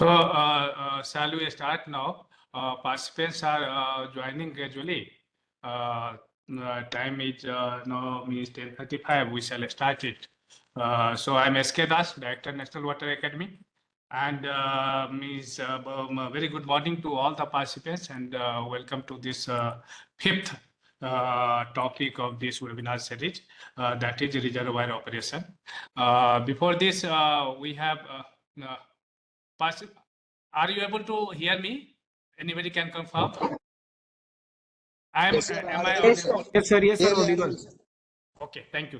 So, shall we start now? Participants are joining gradually. Time is now means 10:35. We shall start it. So, I'm S.K. Das, Director, National Water Academy, and very good morning to all the participants, and welcome to this fifth topic of this webinar series, that is reservoir operation. Before this, we have. Are you able to hear me? Anybody can confirm? Yes, sir. Yes, sir. Audible. Okay, thank you.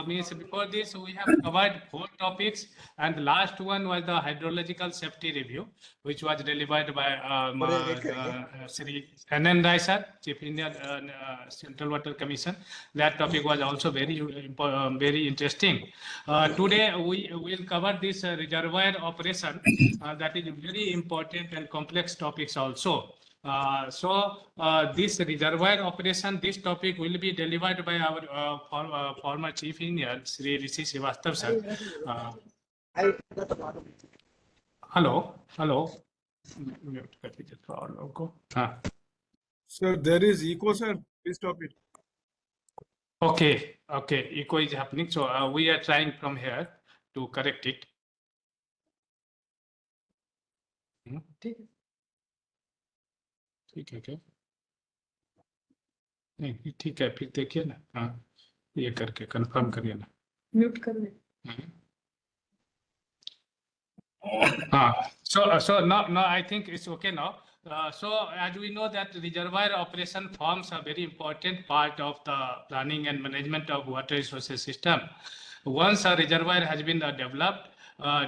Means before this, we have covered 4 topics, and the last one was the hydrological safety review, which was delivered by Shri sir, Chief Indian Central Water Commission. That topic was also very interesting. Today, we will cover this reservoir operation. That is very important and complex topics also. This reservoir operation, this topic will be delivered by our former chief engineer, Shri Rishi Srivastava sir. Hello. Sir, there is echo, sir. Please stop it. Okay. Echo is happening. So we are trying from here to correct it. ठीक है क्या? नहीं ठीक है, फिर देखिए ना, हाँ ये करके कंफर्म करिए ना, म्यूट कर दे। हाँ, so now I think it's okay now. So as we know that reservoir operation forms a very important part of the planning and management of water resources system. Once a reservoir has been developed,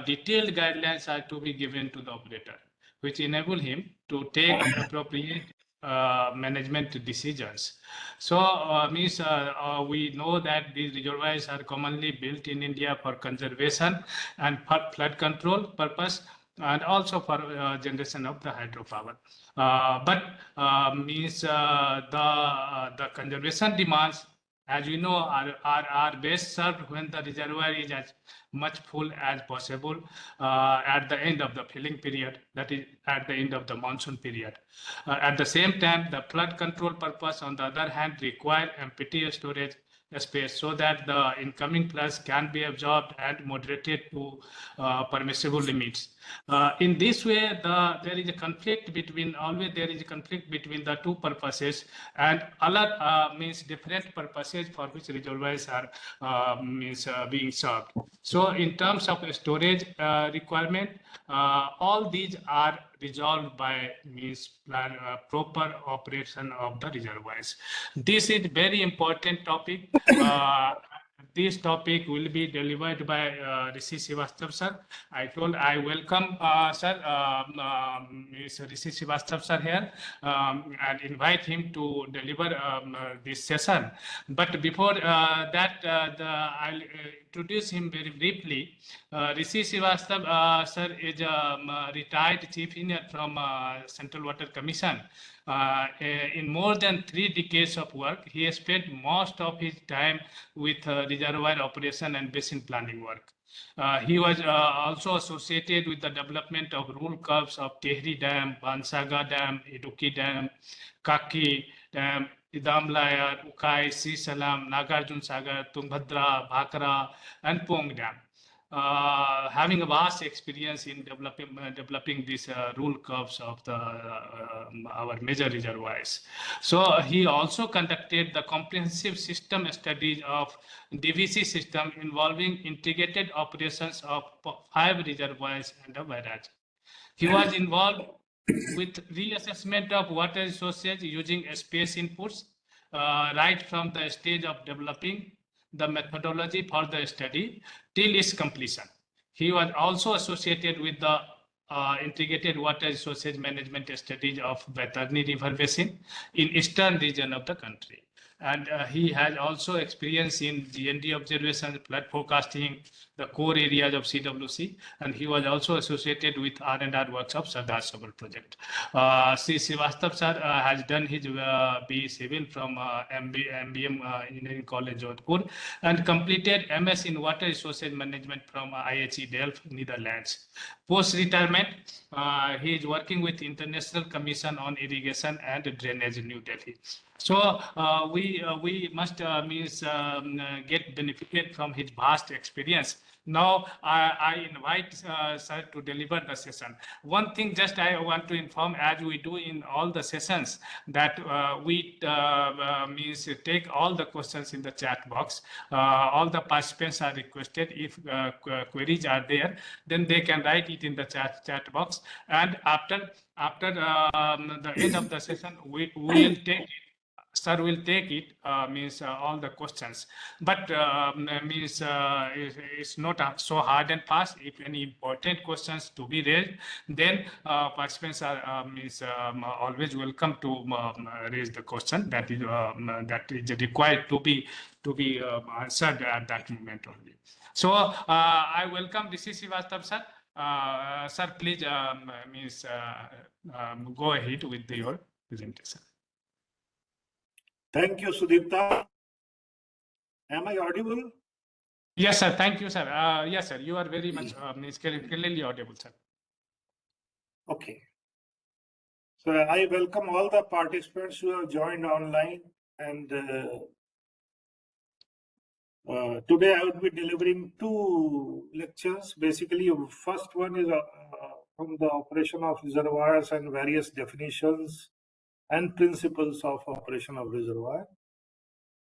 detailed guidelines are to be given to the operator, which enable him to take appropriate management decisions. So we know that these reservoirs are commonly built in India for conservation and for flood control purpose, and also for generation of the hydropower. The conservation demands, as we know, are best served when the reservoir is as much full as possible at the end of the filling period, that is at the end of the monsoon period. At the same time, the flood control purpose, on the other hand, require empty storage space so that the incoming floods can be absorbed and moderated to permissible limits. In this way, there is a conflict between the two purposes, and other means different purposes for which reservoirs are being served. So in terms of storage requirement, all these are resolved by proper operation of the reservoirs. This is very important topic. This topic will be delivered by Rishi Srivastava sir. I welcome sir, Mr. Rishi Srivastava sir here, and invite him to deliver this session. But before that, I'll introduce him very briefly. Rishi Srivastava sir is a retired chief engineer from Central Water Commission. In more than 3 decades of work, he has spent most of his time with reservoir operation and basin planning work. He was also associated with the development of rule curves of Tehri Dam, Bansaga Dam, Idukki Dam, Kaki Dam, Idamlayar, Ukai, Sisalam, Nagarjun Sagar, Tungbhadra, Bhakra, and Pong Dam. Having a vast experience in developing these rule curves of our major reservoirs. So he also conducted the comprehensive system studies of DVC system involving integrated operations of 5 reservoirs and a barrage. He was involved with reassessment of water resources using space inputs right from the stage of developing the methodology for the study till its completion. He was also associated with the integrated water resources management studies of Baitarni River Basin in eastern region of the country. and he has also experience in GND observation, flood forecasting, the core areas of CWC, and he was also associated with R&R works of Sardar Sabal project. Sri Srivastava sir has done his BE Civil from MBM Engineering College, Jodhpur, and completed MS in Water Resources Management from IHE Delft, Netherlands. Post-retirement, he is working with International Commission on Irrigation and Drainage in New Delhi. So we must get benefited from his vast experience. Now I invite sir to deliver the session. One thing just I want to inform, as we do in all the sessions, that we take all the questions in the chat box. All the participants are requested, if queries are there, then they can write it in the chat box. And after the end of the session, we will take it. Sir will take it, all the questions, but it's not so hard and fast. If any important questions to be raised, then participants are always welcome to raise the question that is required to be answered at that moment only. So I welcome Rishi Srivastava sir. Sir, please go ahead with your presentation. Thank you, Sudipta. Am I audible? Yes, sir. Thank you, sir. Yes, sir. You are very much clearly audible, sir. Okay. So I welcome all the participants who have joined online, and today I will be delivering two lectures. Basically, first one is on the operation of reservoirs and various definitions and principles of operation of reservoir.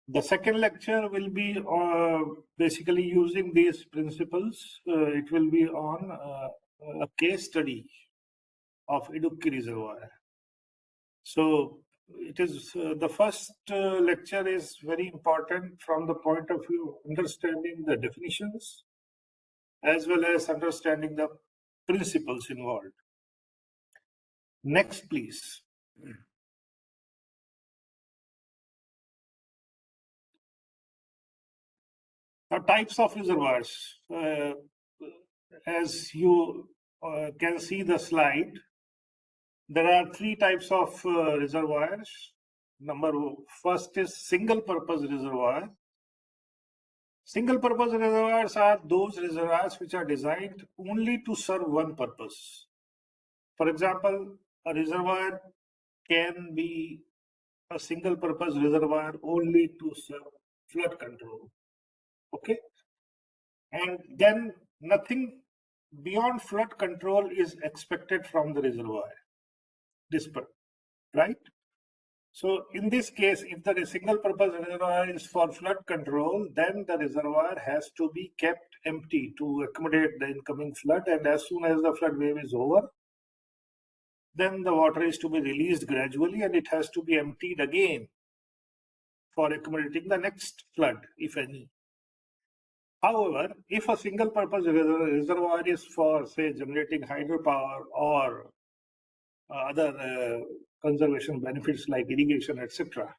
The second lecture will be basically using these principles. It will be on a case study of Idukki Reservoir. So it is the first lecture is very important from the point of view of understanding the definitions as well as understanding the principles involved. Next, please. Now, types of reservoirs. As you can see the slide, there are three types of reservoirs. First is single purpose reservoir. Single purpose reservoirs are those reservoirs which are designed only to serve one purpose. For example, a reservoir can be a single purpose reservoir only to serve flood control. Okay. And then nothing beyond flood control is expected from the reservoir. Right? So in this case, if the single purpose reservoir is for flood control, then the reservoir has to be kept empty to accommodate the incoming flood. And as soon as the flood wave is over, then the water is to be released gradually and it has to be emptied again for accommodating the next flood, if any. However, if a single purpose reservoir is for, say, generating hydropower or other conservation benefits like irrigation, etc.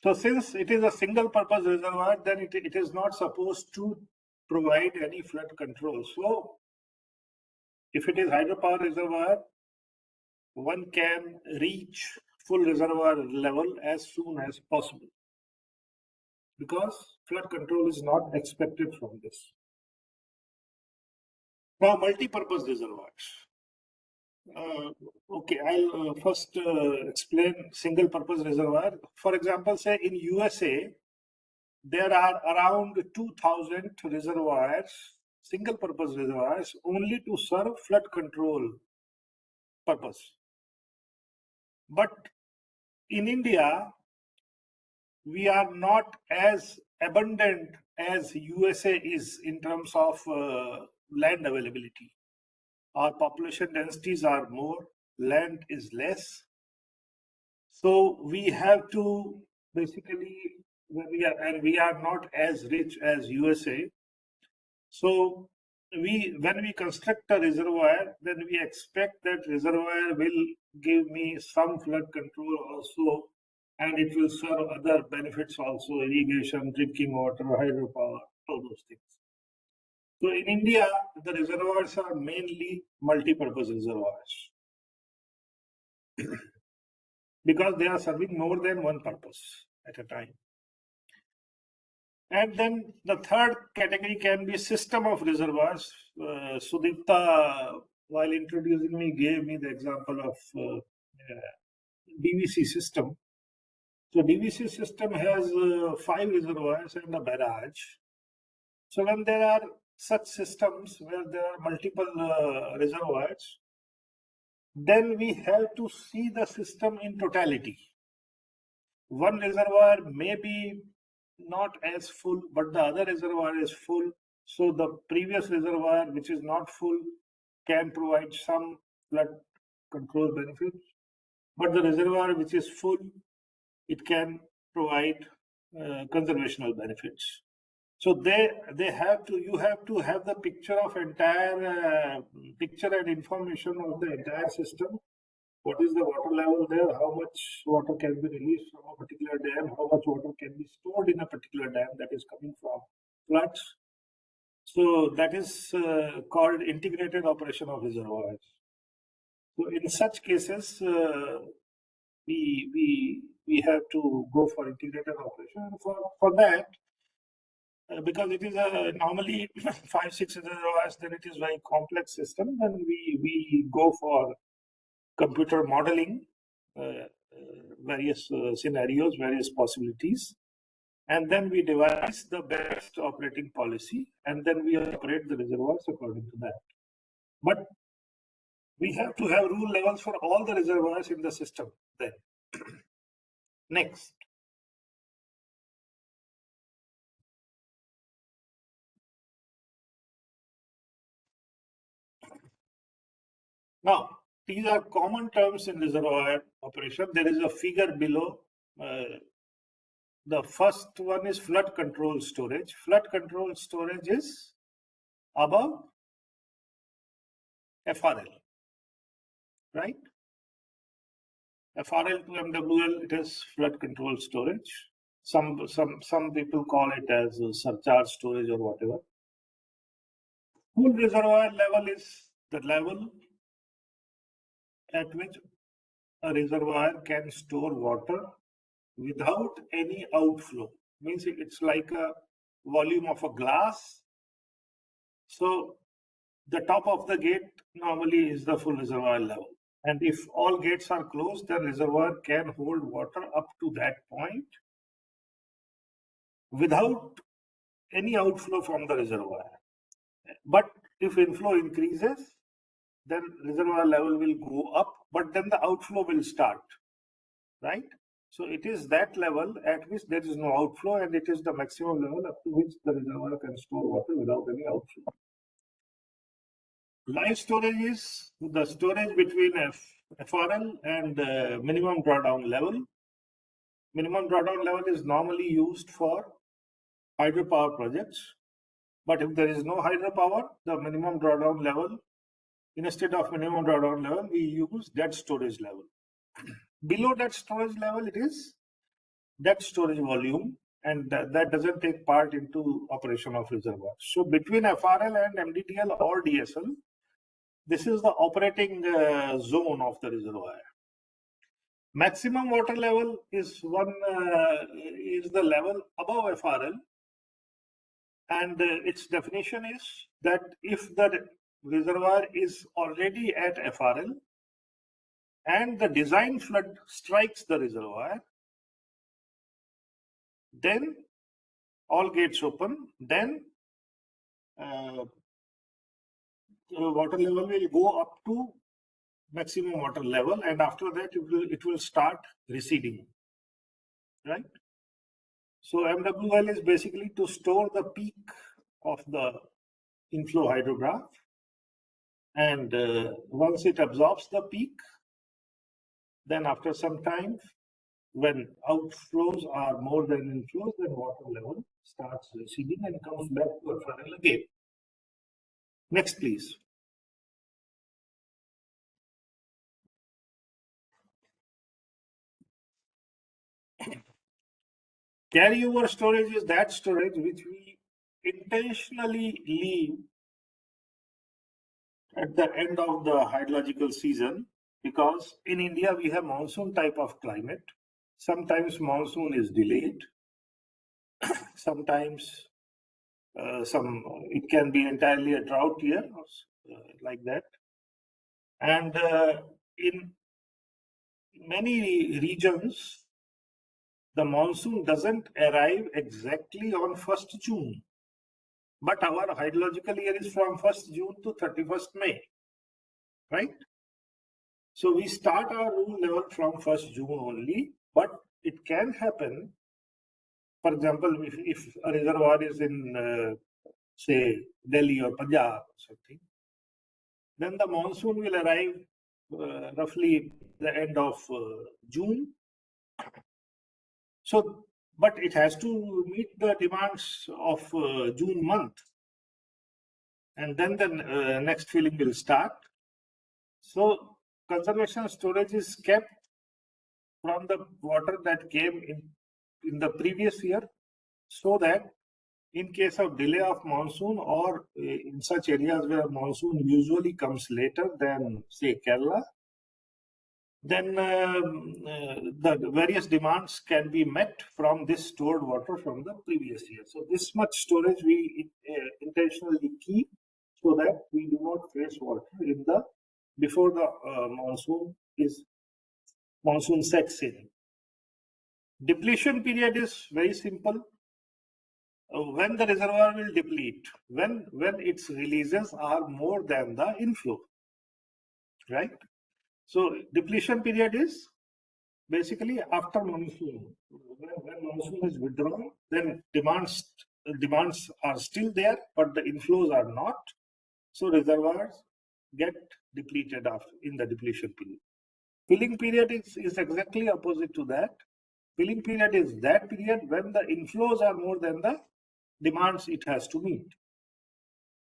So since it is a single purpose reservoir, then it is not supposed to provide any flood control. So if it is hydropower reservoir, one can reach full reservoir level as soon as possible, because flood control is not expected from this. Now, multi-purpose reservoirs. Okay, I'll first explain single purpose reservoir. For example, say in USA, there are around 2,000 reservoirs, single purpose reservoirs, only to serve flood control purpose. But in India, we are not as abundant as USA is in terms of land availability. Our population densities are more, land is less. So we have to basically, we are not as rich as USA. So when we construct a reservoir, then we expect that reservoir will give me some flood control also and it will serve other benefits also, irrigation, drinking water, hydropower, all those things. So in India, the reservoirs are mainly multi-purpose reservoirs because they are serving more than one purpose at a time. And then the third category can be system of reservoirs. Sudipta, while introducing me, gave me the example of DVC system. So DVC system has 5 reservoirs and a barrage. So when there are such systems where there are multiple reservoirs, then we have to see the system in totality. One reservoir may be not as full, but the other reservoir is full. So the previous reservoir, which is not full, can provide some flood control benefits. But the reservoir which is full, it can provide conservational benefits. So you have to have the picture of entire picture and information of the entire system. What is the water level there? How much water can be released from a particular dam? How much water can be stored in a particular dam that is coming from floods? So that is called integrated operation of reservoirs. So in such cases, we have to go for integrated operation. And for that, because it is a normally 5-6 reservoirs, then it is very complex system. Then we go for computer modeling, various scenarios, various possibilities, and then we devise the best operating policy, and then we operate the reservoirs according to that. But we have to have rule levels for all the reservoirs in the system then. Next. Now, these are common terms in reservoir operation. There is a figure below. The first one is flood control storage. Flood control storage is above FRL, right? FRL to MWL, it is flood control storage. Some people call it as surcharge storage or whatever. Full reservoir level is the level at which a reservoir can store water without any outflow. Means it's like a volume of a glass. So the top of the gate normally is the full reservoir level. And if all gates are closed, the reservoir can hold water up to that point without any outflow from the reservoir. But if inflow increases, then reservoir level will go up, but then the outflow will start, right? So it is that level at which there is no outflow, and it is the maximum level up to which the reservoir can store water without any outflow. Live storage is the storage between FRL and minimum drawdown level. Minimum drawdown level is normally used for hydropower projects. But if there is no hydropower, the minimum drawdown level, instead of minimum drawdown level, we use dead storage level. Below that storage level, it is dead storage volume, and that doesn't take part into operation of reservoir. So between FRL and MDDL or DSL, this is the operating zone of the reservoir. Maximum water level is the level above FRL, and its definition is that if the reservoir is already at FRL and the design flood strikes the reservoir, then all gates open, then water level will go up to maximum water level, and after that it will start receding, right? So MWL is basically to store the peak of the inflow hydrograph, and once it absorbs the peak, then after some time, when outflows are more than inflows, then water level starts receding and comes back to FRL again. Next, please. Carryover storage is that storage which we intentionally leave at the end of the hydrological season, because in India we have monsoon type of climate. Sometimes monsoon is delayed. Sometimes it can be entirely a drought year, like that. And in many regions, the monsoon doesn't arrive exactly on 1st June, but our hydrological year is from 1st June to 31st May, right? So we start our rule level from 1st June only, but it can happen. For example, if a reservoir is in, say, Delhi or Punjab or something, then the monsoon will arrive roughly the end of June. So, but it has to meet the demands of June month, and then the next filling will start. So, conservation storage is kept from the water that came in the previous year, so that in case of delay of monsoon, or in such areas where monsoon usually comes later than, say, Kerala, then the various demands can be met from this stored water from the previous year. So this much storage we intentionally keep, so that we do not face water before the monsoon sets in. Depletion period is very simple. When the reservoir will deplete, when its releases are more than the inflow, right? So depletion period is basically after monsoon. When monsoon is withdrawn, then demands are still there, but the inflows are not. So reservoirs get depleted in the depletion period. Filling period is exactly opposite to that. Filling period is that period when the inflows are more than the demands it has to meet.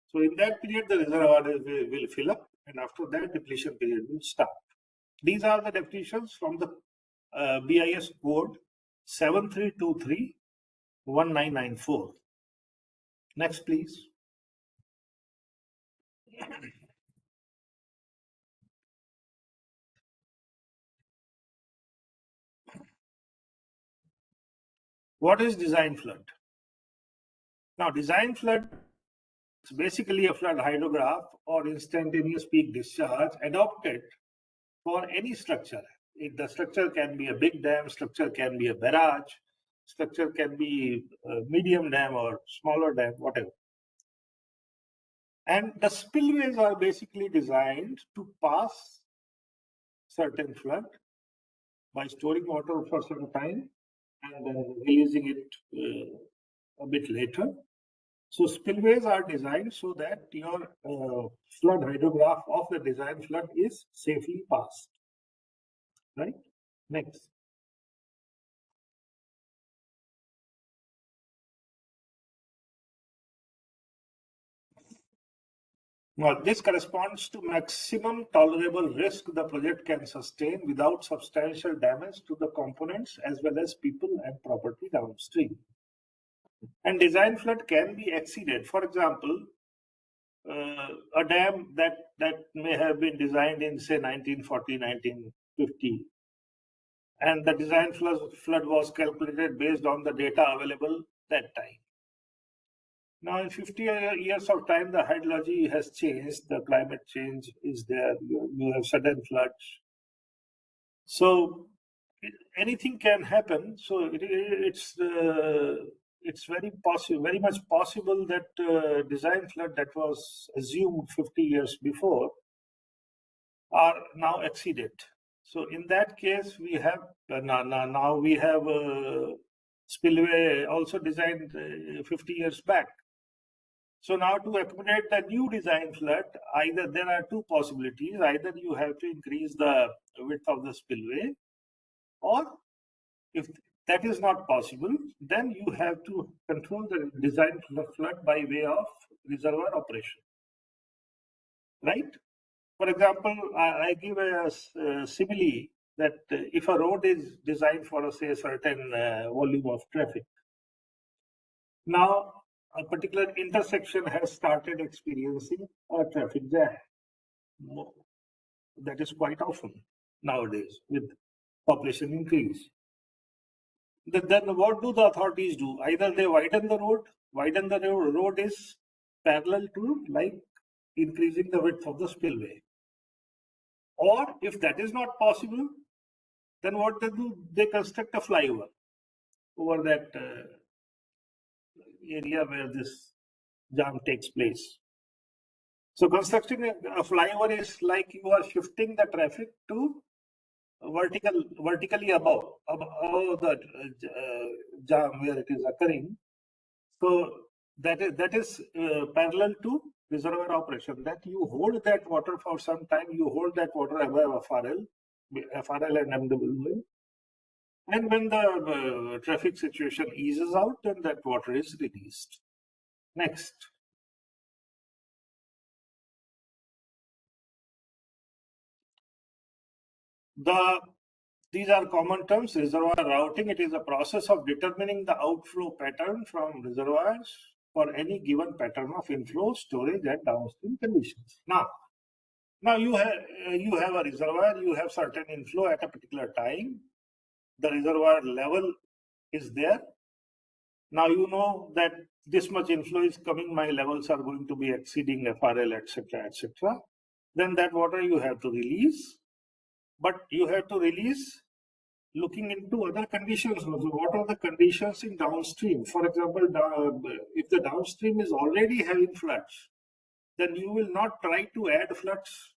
So in that period, the reservoir will fill up, and after that, depletion period will start. These are the definitions from the BIS code 7323-1994. Next, please. What is design flood? Now, design flood is basically a flood hydrograph or instantaneous peak discharge adopted for any structure. The structure can be a big dam, structure can be a barrage, structure can be a medium dam or smaller dam, whatever. And the spillways are basically designed to pass certain flood by storing water for some time and then releasing it a bit later. So spillways are designed so that your flood hydrograph of the design flood is safely passed. Right? Next. Now, this corresponds to maximum tolerable risk the project can sustain without substantial damage to the components as well as people and property downstream. And design flood can be exceeded. For example, a dam that may have been designed in, say, 1940, 1950, and the design flood was calculated based on the data available that time. Now, in 50 years of time, the hydrology has changed, the climate change is there, you have sudden floods. So anything can happen. So it's very much possible that design flood that was assumed 50 years before are now exceeded. So in that case, we have now we have a spillway also designed 50 years back. So now to accommodate the new design flood, either there are two possibilities. Either you have to increase the width of the spillway, or if that is not possible, then you have to control the design flood by way of reservoir operation. Right? For example, I give a simile that if a road is designed for, say, a certain volume of traffic, now a particular intersection has started experiencing a traffic jam. That is quite often nowadays with population increase. Then what do the authorities do? Either they widen the road. Widen the road is parallel to like increasing the width of the spillway. Or if that is not possible, then what they do? They construct a flyover over that area where this jam takes place. So constructing a flyover is like you are shifting the traffic to vertically above the jam where it is occurring. So that is parallel to reservoir operation, that you hold that water for some time, you hold that water above FRL and MWL. And when the traffic situation eases out, then that water is released. Next. These are common terms. Reservoir routing, it is a process of determining the outflow pattern from reservoirs for any given pattern of inflow, storage, and downstream conditions. Now you have a reservoir, you have certain inflow at a particular time. The reservoir level is there. Now you know that this much inflow is coming, my levels are going to be exceeding FRL, etc., etc. Then that water you have to release, but you have to release looking into other conditions also. What are the conditions in downstream? For example, if the downstream is already having floods, then you will not try to add floods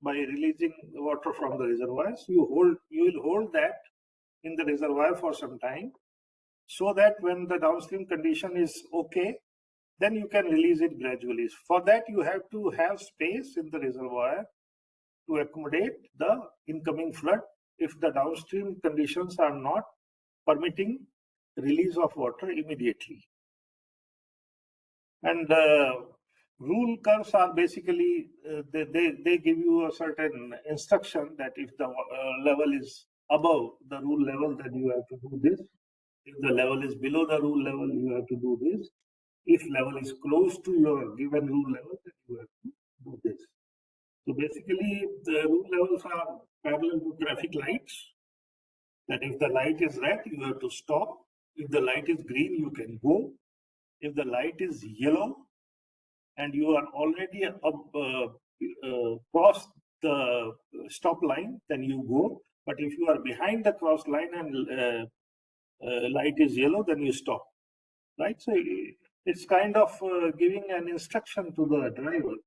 by releasing water from the reservoirs. You will hold that in the reservoir for some time, so that when the downstream condition is okay, then you can release it gradually. For that, you have to have space in the reservoir to accommodate the incoming flood if the downstream conditions are not permitting release of water immediately. And rule curves are basically, they give you a certain instruction that if the level is above the rule level, then you have to do this. If the level is below the rule level, you have to do this. If level is close to your given rule level, then you have to do this. So basically, the rule levels are parallel to traffic lights. That if the light is red, you have to stop. If the light is green, you can go. If the light is yellow and you are already crossed the stop line, then you go. But if you are behind the cross line and light is yellow, then you stop. Right? So it's kind of giving an instruction to the driver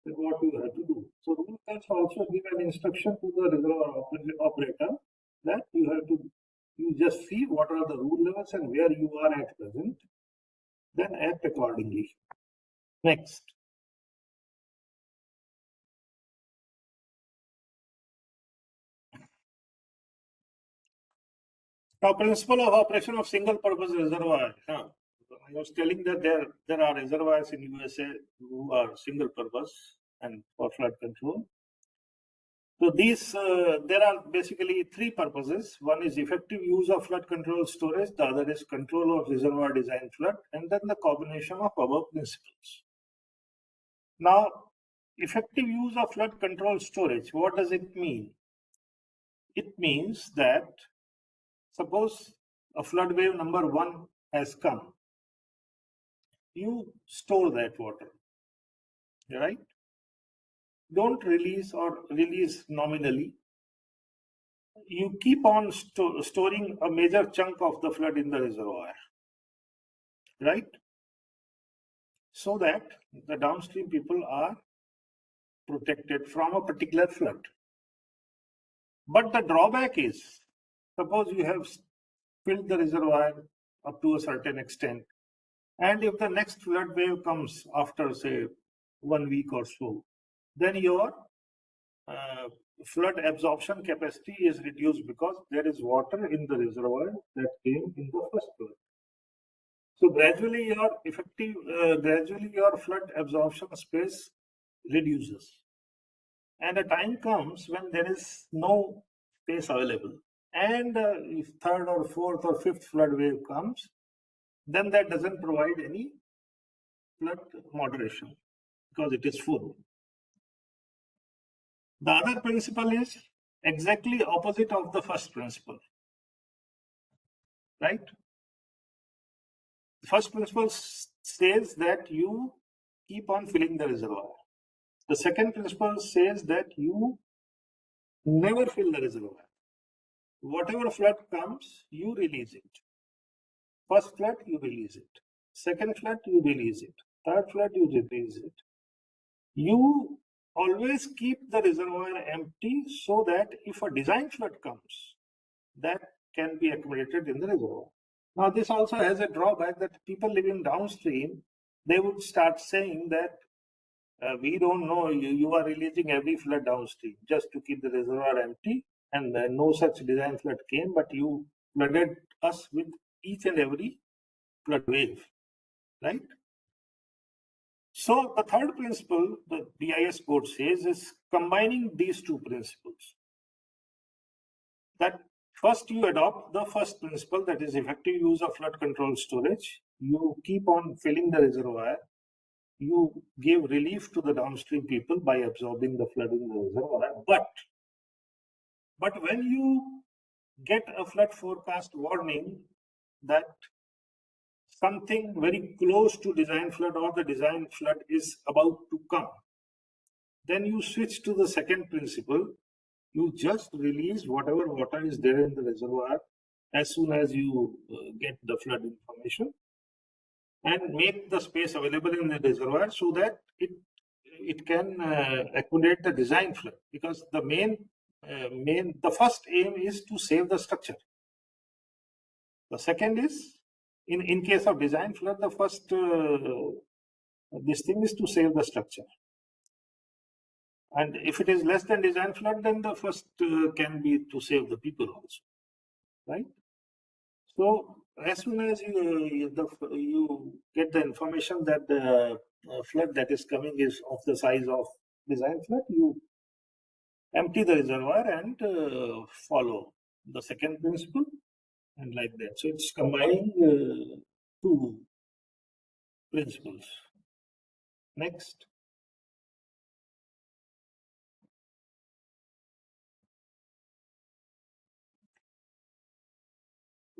what you have to do. So rule curves also give an instruction to the reservoir operator that you just see what are the rule levels and where you are at present, then act accordingly. Next. Now, principle of operation of single purpose reservoir. Now, I was telling that there are reservoirs in USA who are single purpose and for flood control. So there are basically three purposes. One is effective use of flood control storage. The other is control of reservoir design flood, and then the combination of above principles. Now, effective use of flood control storage, what does it mean? It means that suppose a flood wave number 1 has come. You store that water, right? Don't release or release nominally. You keep on storing a major chunk of the flood in the reservoir, right? So that the downstream people are protected from a particular flood. But the drawback is, suppose you have filled the reservoir up to a certain extent, and if the next flood wave comes after, say, 1 week or so, then your flood absorption capacity is reduced because there is water in the reservoir that came in the first flood. So gradually your flood absorption space reduces. And a time comes when there is no space available. And if third or fourth or fifth flood wave comes, then that doesn't provide any flood moderation because it is full. The other principle is exactly opposite of the first principle, right? The first principle says that you keep on filling the reservoir. The second principle says that you never fill the reservoir. Whatever flood comes, you release it. First flood, you release it. Second flood, you release it. Third flood, you release it. You always keep the reservoir empty so that if a design flood comes, that can be accommodated in the reservoir. Now, this also has a drawback that people living downstream, they would start saying that we don't know, you are releasing every flood downstream just to keep the reservoir empty, and no such design flood came, but you flooded us with each and every flood wave, right? So the third principle the BIS code says is combining these two principles. That first you adopt the first principle, that is effective use of flood control storage. You keep on filling the reservoir. You give relief to the downstream people by absorbing the flood in the reservoir. But when you get a flood forecast warning that something very close to design flood or the design flood is about to come, then you switch to the second principle. You just release whatever water is there in the reservoir as soon as you get the flood information, and make the space available in the reservoir so that it can accommodate the design flood, because the first aim is to save the structure. The second is, in case of design flood, the first this thing is to save the structure. And if it is less than design flood, then the first can be to save the people also, right? So as soon as you get the information that the flood that is coming is of the size of design flood, you empty the reservoir and follow the second principle, and like that. So it's combining two principles. Next.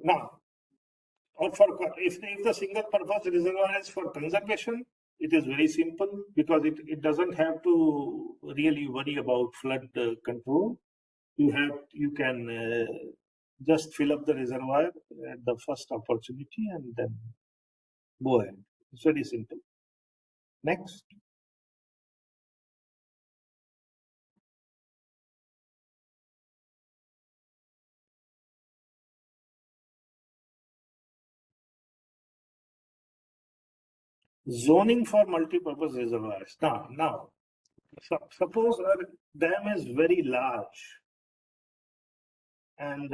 Now, if the single purpose reservoir is for conservation, it is very simple because it doesn't have to really worry about flood control. You can just fill up the reservoir at the first opportunity and then go ahead. It's very simple. Next. Zoning for multi-purpose reservoirs. Now, suppose a dam is very large and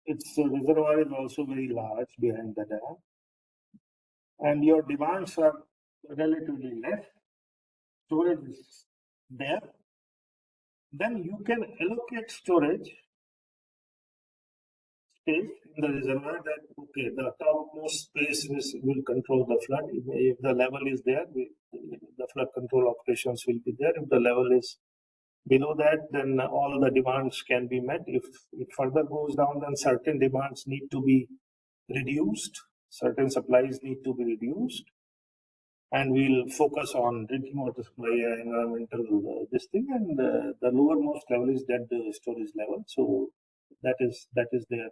its reservoir is also very large behind the dam, and your demands are relatively less, storage is there, then you can allocate storage space in the reservoir that, okay, the topmost space will control the flood. If the level is there, the flood control operations will be there. If the level is below that, then all the demands can be met. If it further goes down, then certain demands need to be reduced, certain supplies need to be reduced, and we'll focus on drinking water supply, environmental this thing, and the lowermost level is that storage level. So that is there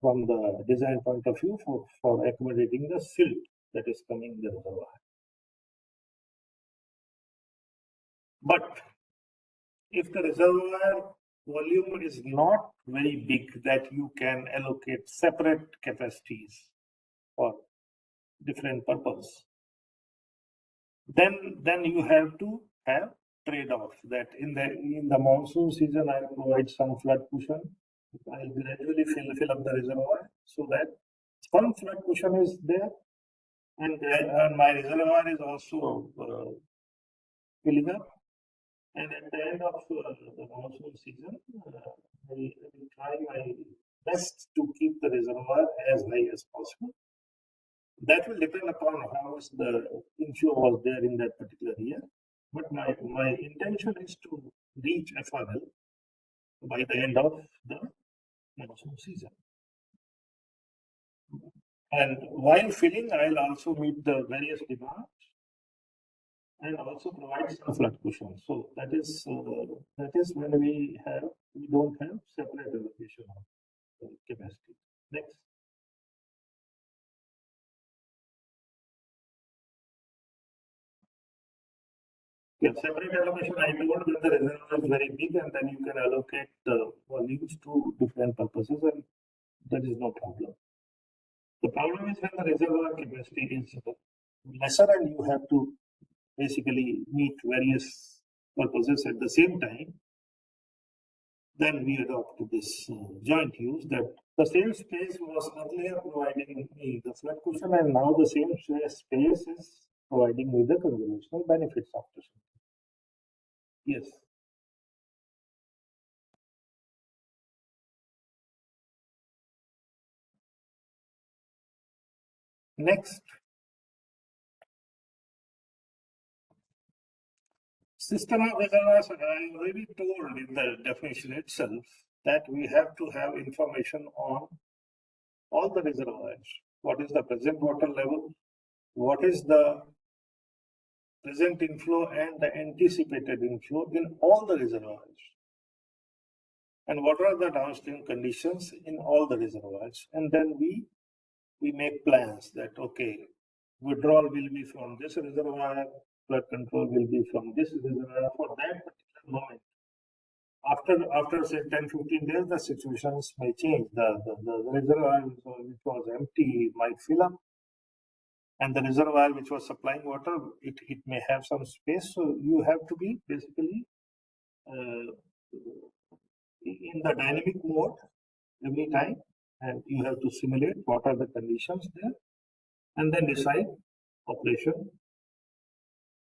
from the design point of view for accommodating the silt that is coming in the reservoir. But if the reservoir volume is not very big that you can allocate separate capacities for different purpose, then you have to have trade-off that in the monsoon season I'll provide some flood cushion. I'll gradually fill up the reservoir so that some flood cushion is there, and my reservoir is also filling up, And at the end of the monsoon season, I will try my best to keep the reservoir as high as possible. That will depend upon how much the inflow was there in that particular year. But my intention is to reach FRL by the end of the monsoon season. And while filling, I'll also meet the various demands and also provide some flood cushion. So that is when we don't have separate allocation of capacity. Next. Yeah, separate allocation, I told that the reservoir is very big and then you can allocate the volumes to different purposes and that is no problem. The problem is when the reservoir capacity is lesser and you have to basically meet various purposes at the same time, then we adopt this joint use that the same space was earlier providing me the flood cushion and now the same space is providing me the conservational benefits after some. Yes. Next. System of reservoirs, I already told in the definition itself that we have to have information on all the reservoirs. What is the present water level? What is the present inflow and the anticipated inflow in all the reservoirs? And what are the downstream conditions in all the reservoirs? And then we make plans that, okay, withdrawal will be from this reservoir, flood control will be from this reservoir for that particular moment. After say 10-15 days, the situations may change. The reservoir which was empty might fill up, and the reservoir which was supplying water, it may have some space. So you have to be basically in the dynamic mode every time, and you have to simulate what are the conditions there, and then decide operation.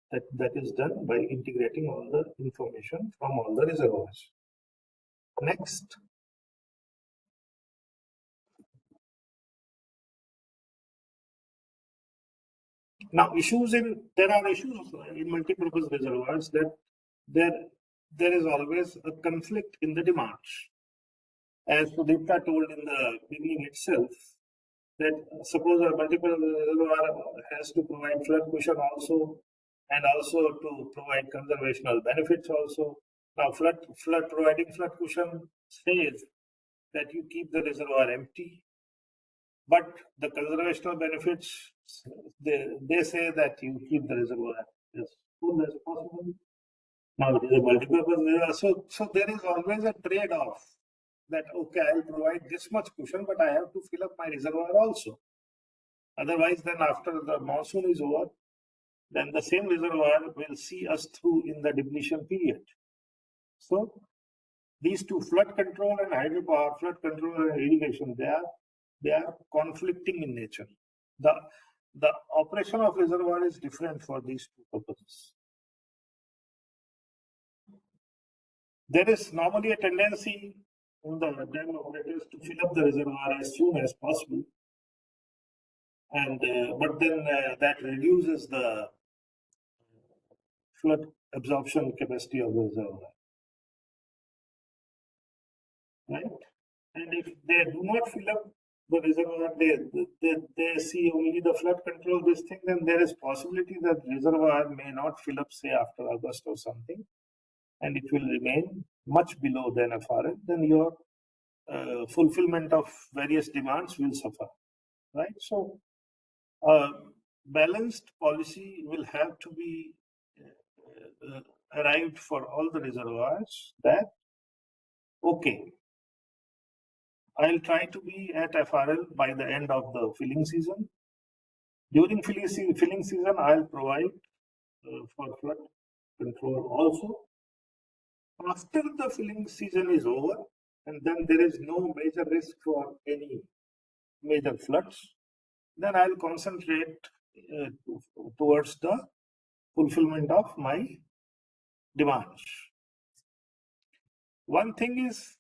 That is done by integrating all the information from all the reservoirs. Next. Now, there are issues in multipurpose reservoirs that there is always a conflict in the demands. As Sudipta told in the beginning itself, that suppose a multipurpose reservoir has to provide flood cushion also, and also to provide conservational benefits also. Now, providing flood cushion says that you keep the reservoir empty, but the conservational benefits, they say that you keep the reservoir as full as possible. Now it is a multipurpose reservoir, so there is always a trade-off that, okay, I'll provide this much cushion, but I have to fill up my reservoir also. Otherwise, then after the monsoon is over, then the same reservoir will see us through in the depletion period. So these two, flood control and hydropower, flood control and irrigation, they are conflicting in nature. The operation of reservoir is different for these two purposes. There is normally a tendency in the dam operators to fill up the reservoir as soon as possible, and but then that reduces the flood absorption capacity of the reservoir, right? And if they do not fill up the reservoir, they see only the flood control this thing, then there is possibility that reservoir may not fill up, say after August or something, and it will remain much below than FRL, then your fulfillment of various demands will suffer, right? So balanced policy will have to be arrived for all the reservoirs that, okay, I'll try to be at FRL by the end of the filling season. During filling season, I'll provide for flood control also. After the filling season is over, and then there is no major risk for any major floods, then I'll concentrate towards the fulfillment of my demands. one thing needs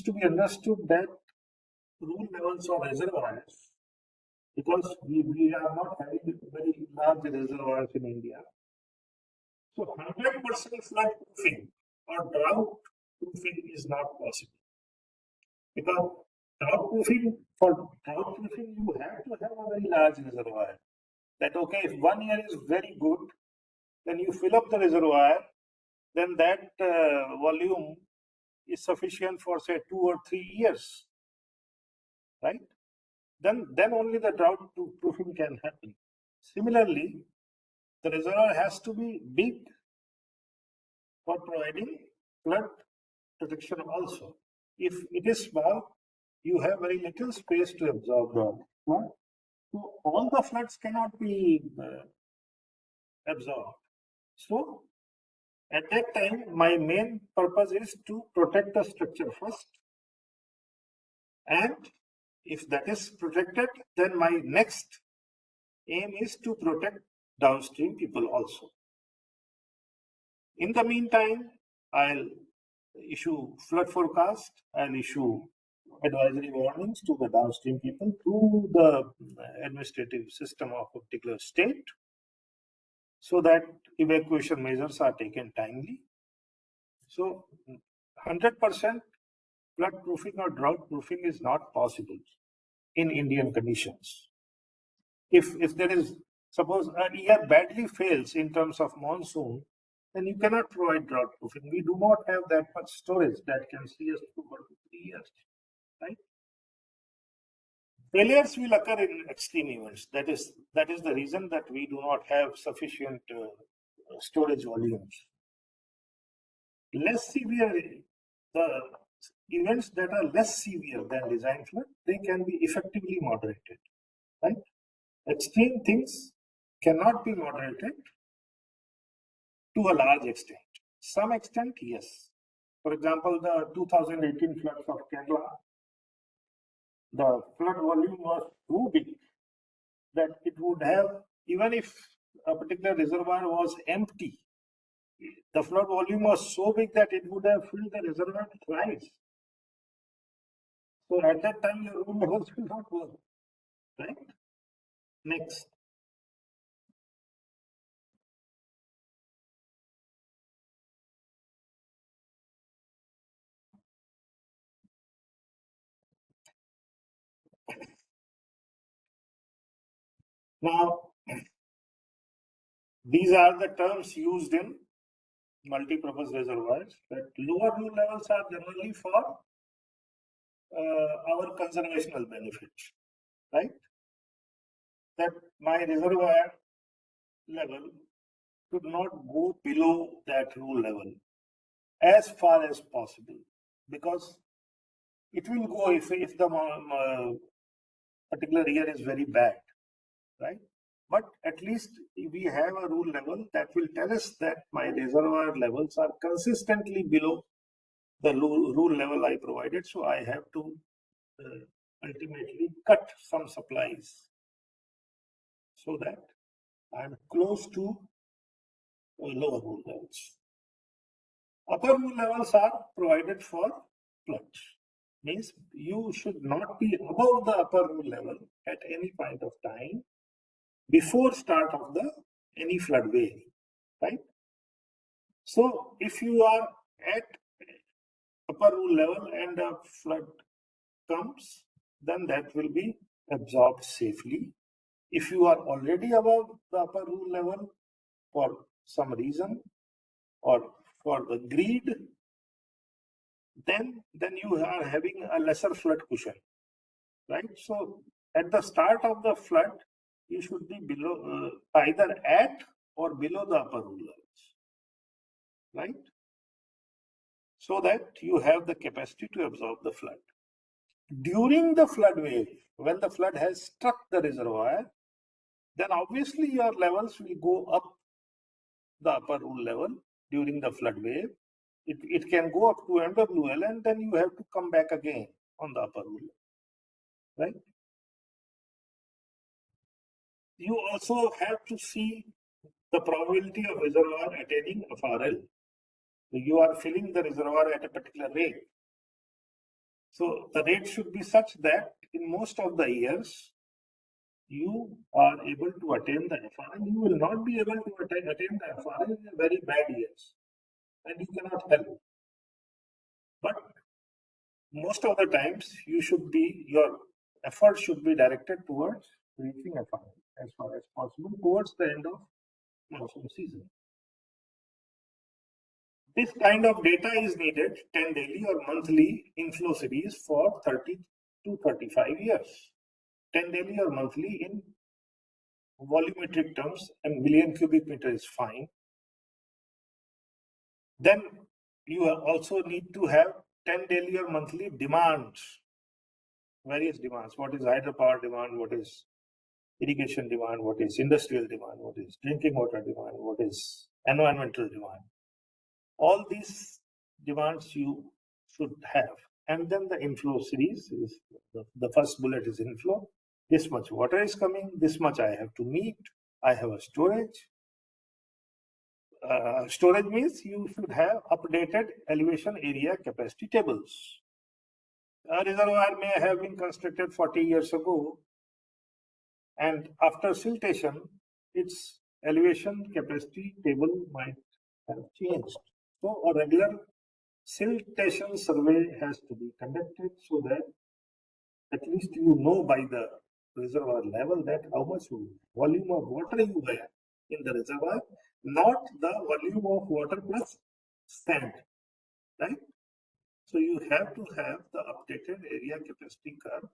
to be understood, that rule levels of reservoirs, because we are not having very large reservoirs in India. So 100% flood proofing or drought proofing is not possible, because for drought proofing you have to have a very large reservoir. That okay, if 1 year is very good, then you fill up the reservoir, then that volume is sufficient for say 2 or 3 years, right? Then only the drought proofing can happen. Similarly, the reservoir has to be big for providing flood protection also. If it is small, you have very little space to absorb the flood. So all the floods cannot be absorbed. So at that time, my main purpose is to protect the structure first. And if that is protected, then my next aim is to protect downstream people also. In the meantime, I'll issue flood forecast, I'll issue advisory warnings to the downstream people through the administrative system of a particular state, so that evacuation measures are taken timely. So 100% flood proofing or drought proofing is not possible in Indian conditions. If there is, suppose a year badly fails in terms of monsoon, then you cannot provide drought proofing. We do not have that much storage that can see us through for 3 years, right? Failures will occur in extreme events. That is the reason that we do not have sufficient storage volumes. Less severe, the events that are less severe than design flood, they can be effectively moderated, right? Extreme things cannot be moderated to a large extent. Some extent, yes. For example, the 2018 floods of Kerala, the flood volume was too big that it would have, even if a particular reservoir was empty, the flood volume was so big that it would have filled the reservoir twice. So at that time, your rule levels will not work, right? Next. Now, these are the terms used in multi-purpose reservoirs. That lower rule levels are generally for our conservational benefits, right? That my reservoir level should not go below that rule level as far as possible, because it will go if the particular year is very bad, right? But at least we have a rule level that will tell us that my reservoir levels are consistently below the rule level I provided. So I have to ultimately cut some supplies so that I'm close to lower rule levels. Upper rule levels are provided for floods. Means you should not be above the upper rule level at any point of time before start of the any flood wave, right? So if you are at upper rule level and a flood comes, then that will be absorbed safely. If you are already above the upper rule level for some reason or for the greed, then you are having a lesser flood cushion, right? So at the start of the flood, you should be below, either at or below the upper rule levels, right? So that you have the capacity to absorb the flood. During the flood wave, when the flood has struck the reservoir, then obviously your levels will go up the upper rule level during the flood wave. It can go up to MWL, and then you have to come back again on the upper rule, right? You also have to see the probability of reservoir attaining FRL. So you are filling the reservoir at a particular rate. So the rate should be such that in most of the years, you are able to attain the FRL. You will not be able to attain the FRL in very bad years, and you cannot help. But most of the times, your effort should be directed towards reaching FRL as far as possible towards the end of monsoon season. This kind of data is needed 10 daily or monthly inflow series for 30 to 35 years. 10 daily or monthly in volumetric terms, and million cubic meter is fine. Then you also need to have 10 daily or monthly demands, various demands. What is hydropower demand? What is irrigation demand? What is industrial demand? What is drinking water demand? What is environmental demand? All these demands you should have. And then the inflow series is the first bullet is inflow. This much water is coming, this much I have to meet. I have a storage. Storage means you should have updated elevation area capacity tables. A reservoir may have been constructed 40 years ago, and after siltation, its elevation capacity table might have changed. So a regular siltation survey has to be conducted so that at least you know by the reservoir level that how much volume of water you have in the reservoir, not the volume of water plus sand, right? So you have to have the updated area capacity curve,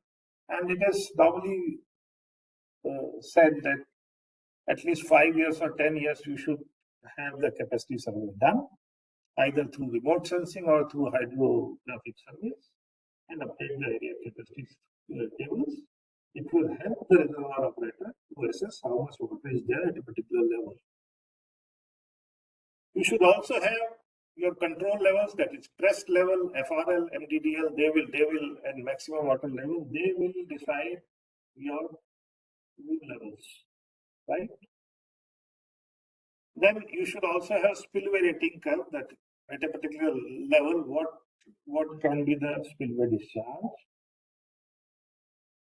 and it is normally said that at least 5 years or 10 years you should have the capacity survey done, either through remote sensing or through hydrographic surveys, and obtain the area capacity tables. It will help the reservoir operator to assess how much water is there at a particular level. You should also have your control levels, that is crest level, FRL, MDDL, they will, and maximum water level, they will decide your mean levels, right? Then you should also have spillway rating curve, that at a particular level, what can be the spillway discharge.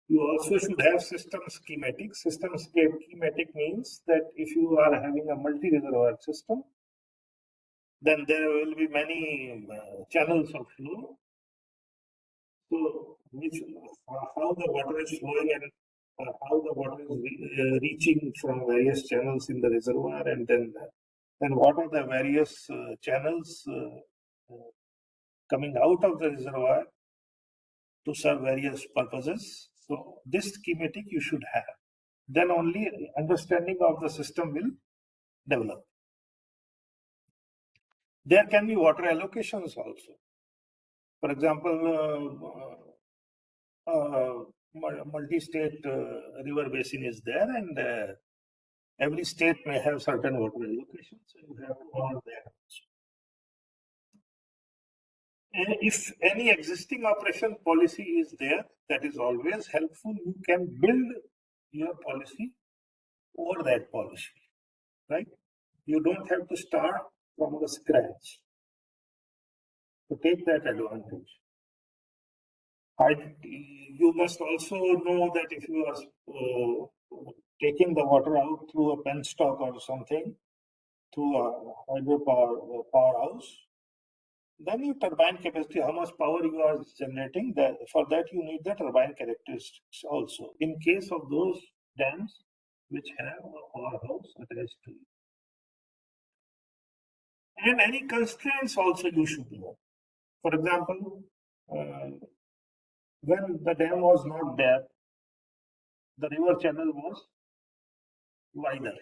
You also should have system schematic. System schematic means that if you are having a multi-reservoir system, then there will be many channels of flow. So, how the water is flowing and how the water is reaching from various channels in the reservoir, and then what are the various channels coming out of the reservoir to serve various purposes. So this schematic you should have. Then only understanding of the system will develop. There can be water allocations also. For example, multi-state river basin is there, and every state may have certain water allocations, so you have to honor that also. And if any existing operation policy is there, that is always helpful. You can build your policy over that policy, right? You don't have to start from the scratch. So take that advantage. You must also know that if you are taking the water out through a penstock or something, through a hydropower powerhouse, then your turbine capacity, how much power you are generating, for that you need the turbine characteristics also, in case of those dams which have a powerhouse attached to it. And any constraints also you should know. For example, when the dam was not there, the river channel was wider.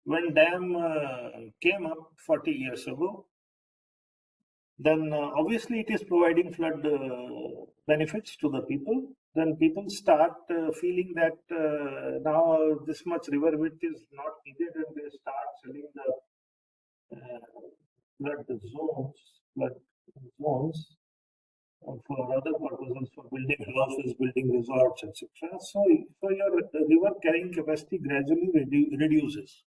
When dam came up 40 years ago, then obviously it is providing flood benefits to the people. Then people start feeling that now this much river width is not needed, and they start selling the flood zones for other purposes, for building houses, building resorts, etc. So your river carrying capacity gradually reduces.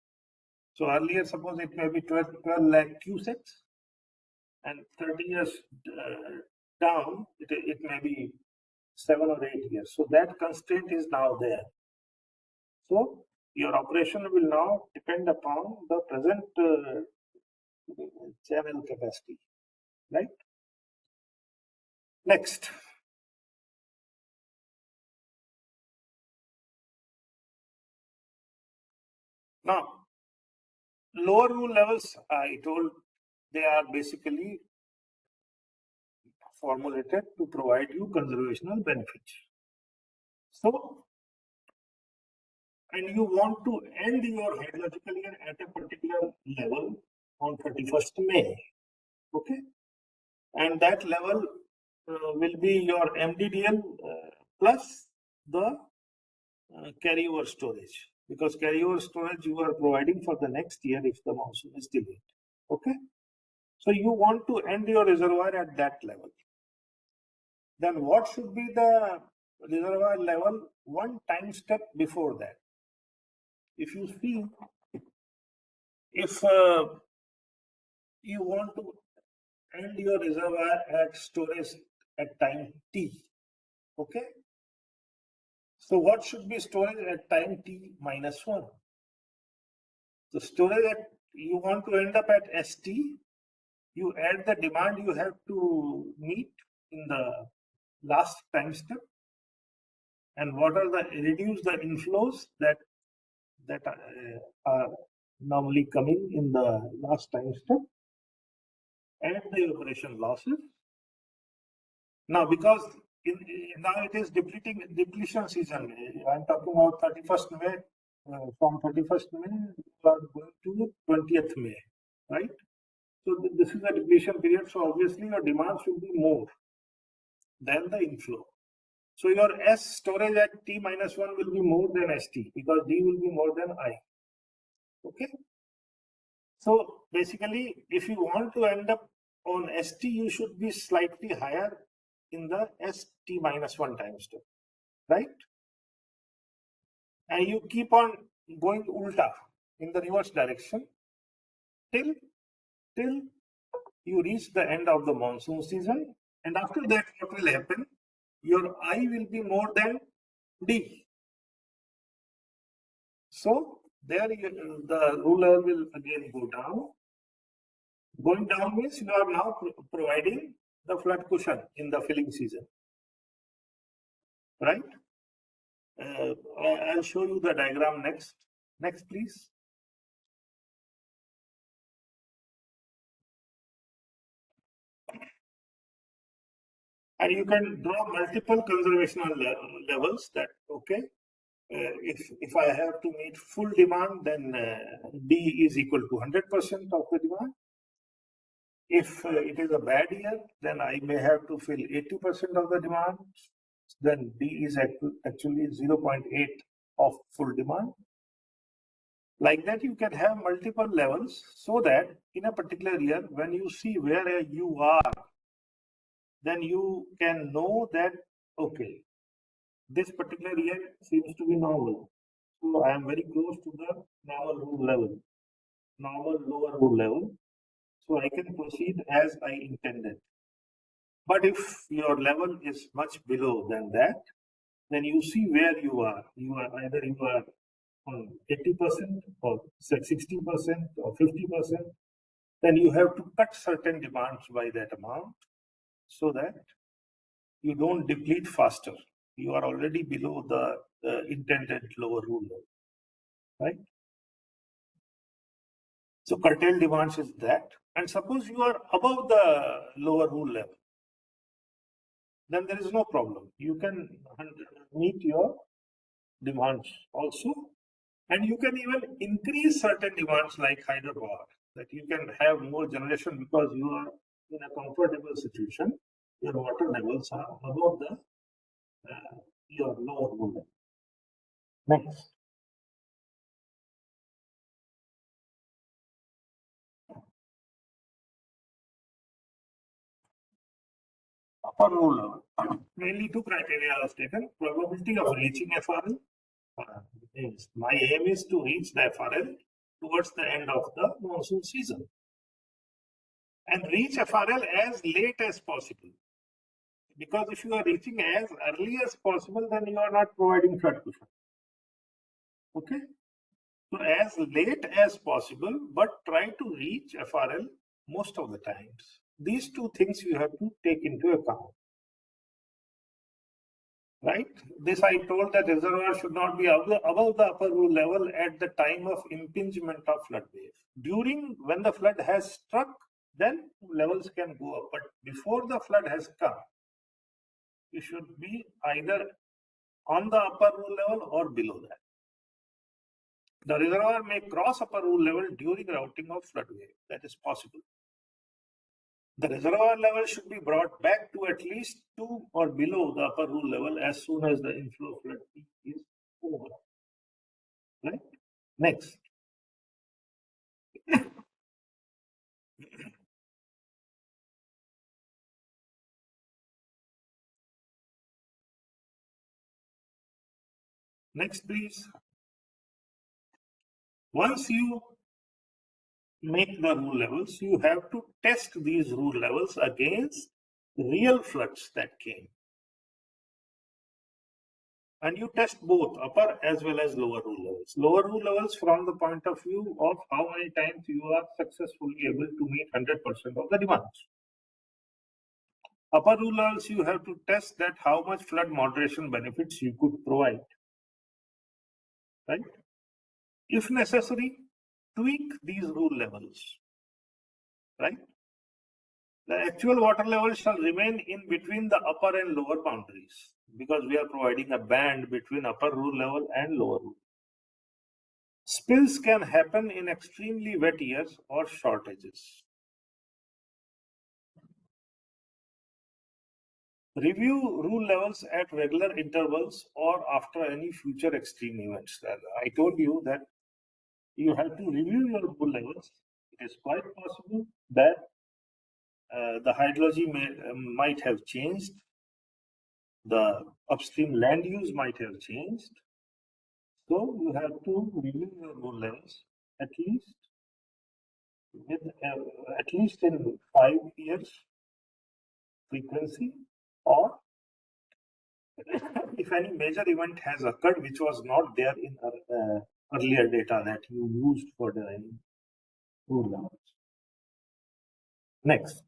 So earlier, suppose it may be 12 lakh cusecs, and 30 years down, it may be 7 or 8 years. So that constraint is now there. So your operation will now depend upon the present channel capacity, right? Next. Now, lower rule levels, I told, they are basically formulated to provide you conservational benefits. So, and you want to end your hydrological year at a particular level on 31st May, okay? And that level will be your MDDL plus the carryover storage, because carryover storage you are providing for the next year if the monsoon is delayed, okay? So you want to end your reservoir at that level. Then what should be the reservoir level one time step before that? If you see, if you want to end your reservoir at storage at time t, okay? So what should be storage at time t minus 1? The storage at, you want to end up at st, you add the demand you have to meet in the last time step, and what are the, reduce the inflows that are normally coming in the last time step, and the evaporation losses. Now, because now it is depletion season, I'm talking about 31st May, from 31st May, you are going to 20th May, right? So this is a depletion period, so obviously your demand should be more than the inflow. So your S storage at T minus 1 will be more than ST, because D will be more than I. Okay. So basically, if you want to end up on ST, you should be slightly higher in the ST minus 1 time step, right? And you keep on going ulta in the reverse direction till you reach the end of the monsoon season. And after that, what will happen? Your I will be more than D. So there the ruler will again go down. Going down means you are now providing the flood cushion in the filling season, right? I'll show you the diagram next. Next, please. And you can draw multiple conservational levels that, okay, if I have to meet full demand, then D is equal to 100% of the demand. If it is a bad year, then I may have to fill 80% of the demand. Then D is actually 0.8 of full demand. Like that, you can have multiple levels so that in a particular year, when you see where you are, then you can know that, okay, this particular year seems to be normal. So I am very close to the normal rule level, normal lower rule level. So I can proceed as I intended. But if your level is much below than that, then you see where you are. You are either you are on 80% or 60% or 50%. Then you have to cut certain demands by that amount so that you don't deplete faster. You are already below the intended lower rule level, right? So curtail demands is that. And suppose you are above the lower rule level, then there is no problem. You can meet your demands also. And you can even increase certain demands like hydropower, that you can have more generation because you are in a comfortable situation. Your water levels are above the your lower rule level. Next. Upper rule level. Mainly two criteria are taken. Probability of reaching FRL. My aim is to reach the FRL towards the end of the monsoon season and reach FRL as late as possible. Because if you are reaching as early as possible, then you are not providing flood cushion. Okay? So as late as possible, but try to reach FRL most of the times. These two things you have to take into account. Right? This I told that reservoir should not be above the upper rule level at the time of impingement of flood wave. During when the flood has struck, then levels can go up. But before the flood has come, you should be either on the upper rule level or below that. The reservoir may cross upper rule level during routing of flood wave. That is possible. The reservoir level should be brought back to at least 2 or below the upper rule level as soon as the inflow flood peak is over. Right? Next. Next, please. Once you make the rule levels, you have to test these rule levels against real floods that came. And you test both upper as well as lower rule levels. Lower rule levels from the point of view of how many times you are successfully able to meet 100% of the demands. Upper rule levels, you have to test that how much flood moderation benefits you could provide. Right? If necessary, tweak these rule levels. Right? The actual water level shall remain in between the upper and lower boundaries because we are providing a band between upper rule level and lower rule. Spills can happen in extremely wet years or shortages. Review rule levels at regular intervals or after any future extreme events. I told you that you have to review your rule levels. It is quite possible that the hydrology might have changed. The upstream land use might have changed. So you have to review your rule levels at least in 5 years frequency, or if any major event has occurred which was not there in earlier data that you used for the rule levels. Next.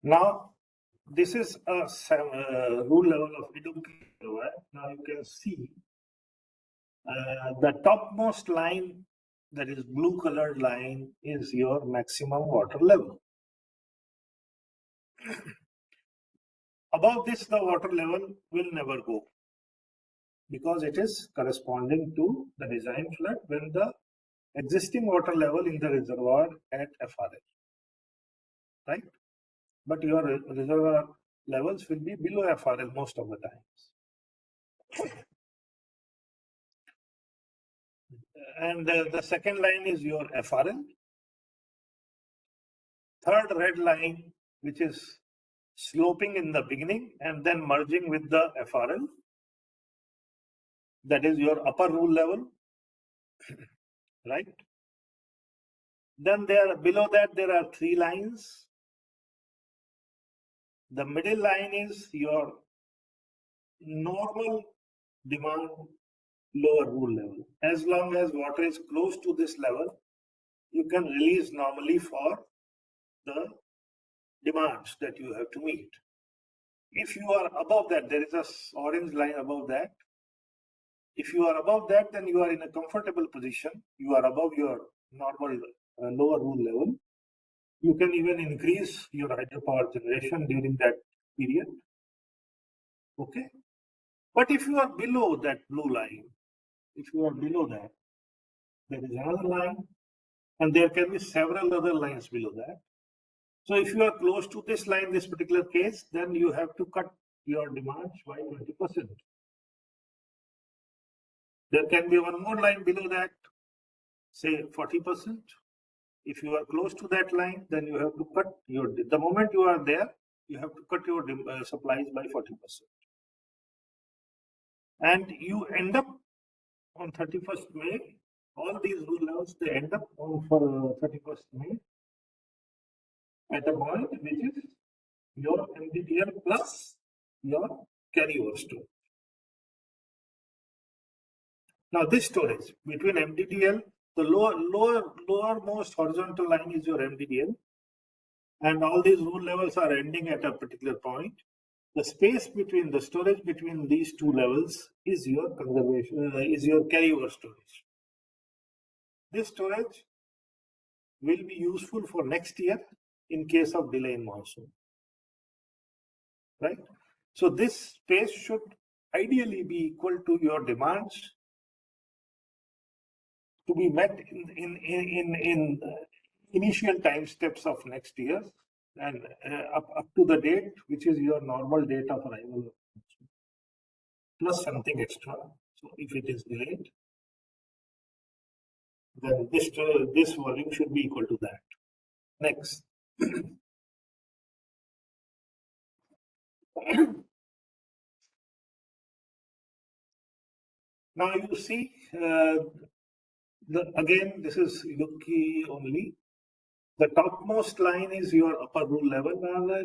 Now, this is a rule level of reservoir. Now you can see the topmost line, that is blue colored line, is your maximum water level. Above this, the water level will never go because it is corresponding to the design flood when the existing water level in the reservoir at FRL. Right? But your reservoir levels will be below FRL most of the times. And the second line is your FRL. Third red line, which is sloping in the beginning and then merging with the FRL. That is your upper rule level. Right? Then below that there are 3 lines. The middle line is your normal demand lower rule level. As long as water is close to this level, you can release normally for the demands that you have to meet. If you are above that, there is a orange line above that. If you are above that, then you are in a comfortable position. You are above your normal lower rule level. You can even increase your hydropower generation during that period. Okay. But if you are below that blue line, if you are below that, there is another line, and there can be several other lines below that. So if you are close to this line, this particular case, then you have to cut your demands by 20%. There can be one more line below that, say 40%. If you are close to that line, then you have to cut the moment you are there, you have to cut your supplies by 40%. And you end up on 31st May, all these rule levels, they end up on for 31st May at a point which is your MDTL plus your carryover storage. Now this storage between MDTL, the lowermost horizontal line is your MDTL, and all these rule levels are ending at a particular point. The space between the storage between these two levels is your conservation, is your carryover storage. This storage will be useful for next year in case of delay in monsoon, right? So this space should ideally be equal to your demands to be met in initial time steps of next year and up to the date which is your normal date of arrival plus something extra. So if it is delayed, then this volume should be equal to that. Next. Now you see, again, this is Yuki only. The topmost line is your upper rule level.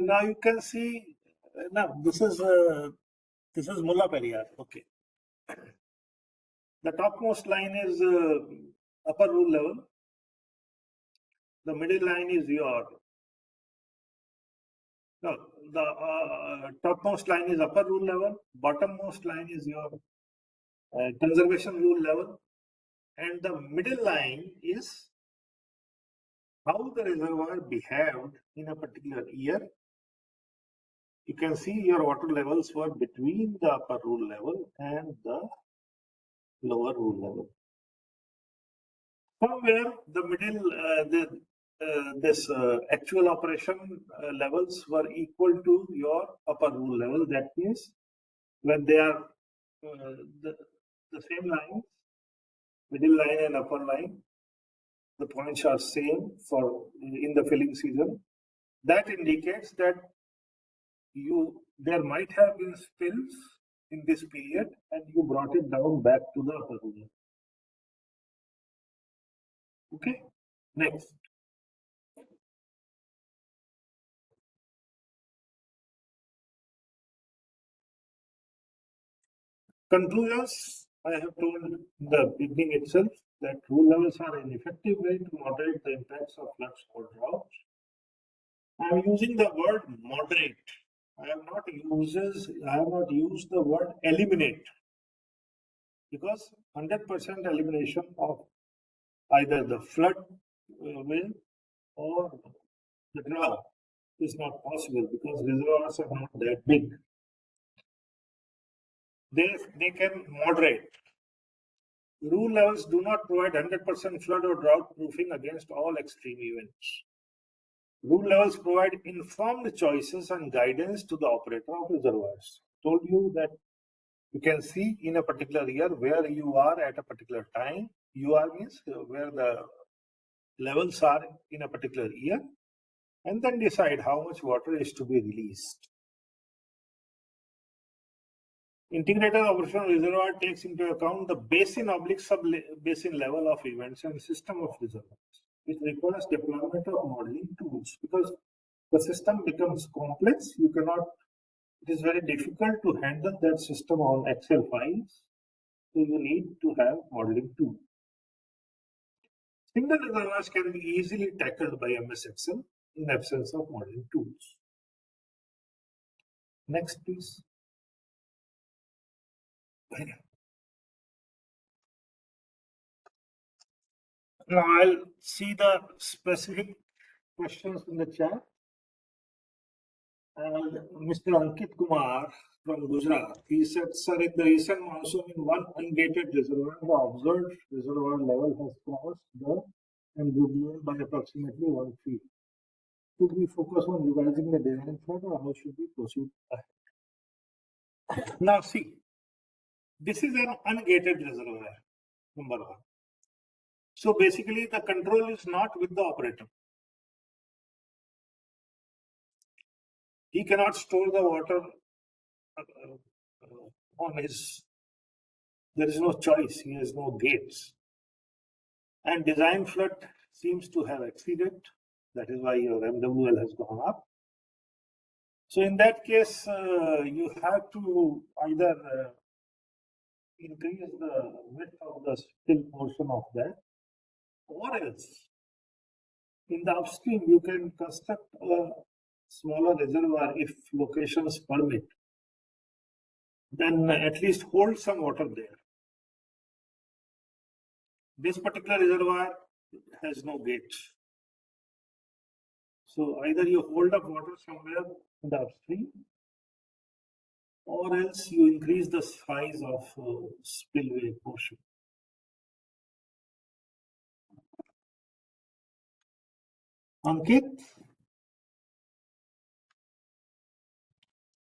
Now you can see, now this is Mulla Periyar. Okay. The topmost line is upper rule level. The middle line is your, no, the topmost line is upper rule level. Bottommost line is your conservation rule level. And the middle line is how the reservoir behaved in a particular year. You can see your water levels were between the upper rule level and the lower rule level. Somewhere the middle, this actual operation levels were equal to your upper rule level. That means when they are the same lines, middle line and upper line, the points are same for in the filling season. That indicates that there might have been spills in this period and you brought it down back to the upper rule. Okay, next. Conclusions. I have told in the beginning itself that rule levels are an effective way to moderate the impacts of floods or drought. I am using the word moderate. I have not used the word eliminate, because 100% elimination of either the flood will or the drought is not possible because reservoirs are not that big. They can moderate. Rule levels do not provide 100% flood or drought proofing against all extreme events. Rule levels provide informed choices and guidance to the operator of reservoirs. Told you that you can see in a particular year where you are at a particular time. UR means where the levels are in a particular year, and then decide how much water is to be released. Integrated operational reservoir takes into account the basin / sub-basin level of events and system of reservoirs, which requires deployment of modeling tools. Because the system becomes complex, it is very difficult to handle that system on Excel files, so you need to have modeling tools. Single reservoirs can be easily tackled by MS Excel in absence of modeling tools. Next, please. Now I'll see the specific questions in the chat. Mr. Ankit Kumar from Gujarat, he said, sir, in the recent monsoon in one ungated reservoir, the observed reservoir level has crossed the MDTL by approximately 1 feet. Should we focus on revising the design flood or how should we proceed ahead? Now see, this is an ungated reservoir, number one. So basically the control is not with the operator. he cannot store the water on his, there is no choice, he has no gates. And design flood seems to have exceeded, that is why your MWL has gone up. So in that case, you have to either increase the width of the spill portion of that, or else in the upstream you can construct a smaller reservoir if locations permit. Then at least hold some water there. This particular reservoir has no gate. So either you hold up water somewhere in the upstream, or else you increase the size of spillway portion. Ankit.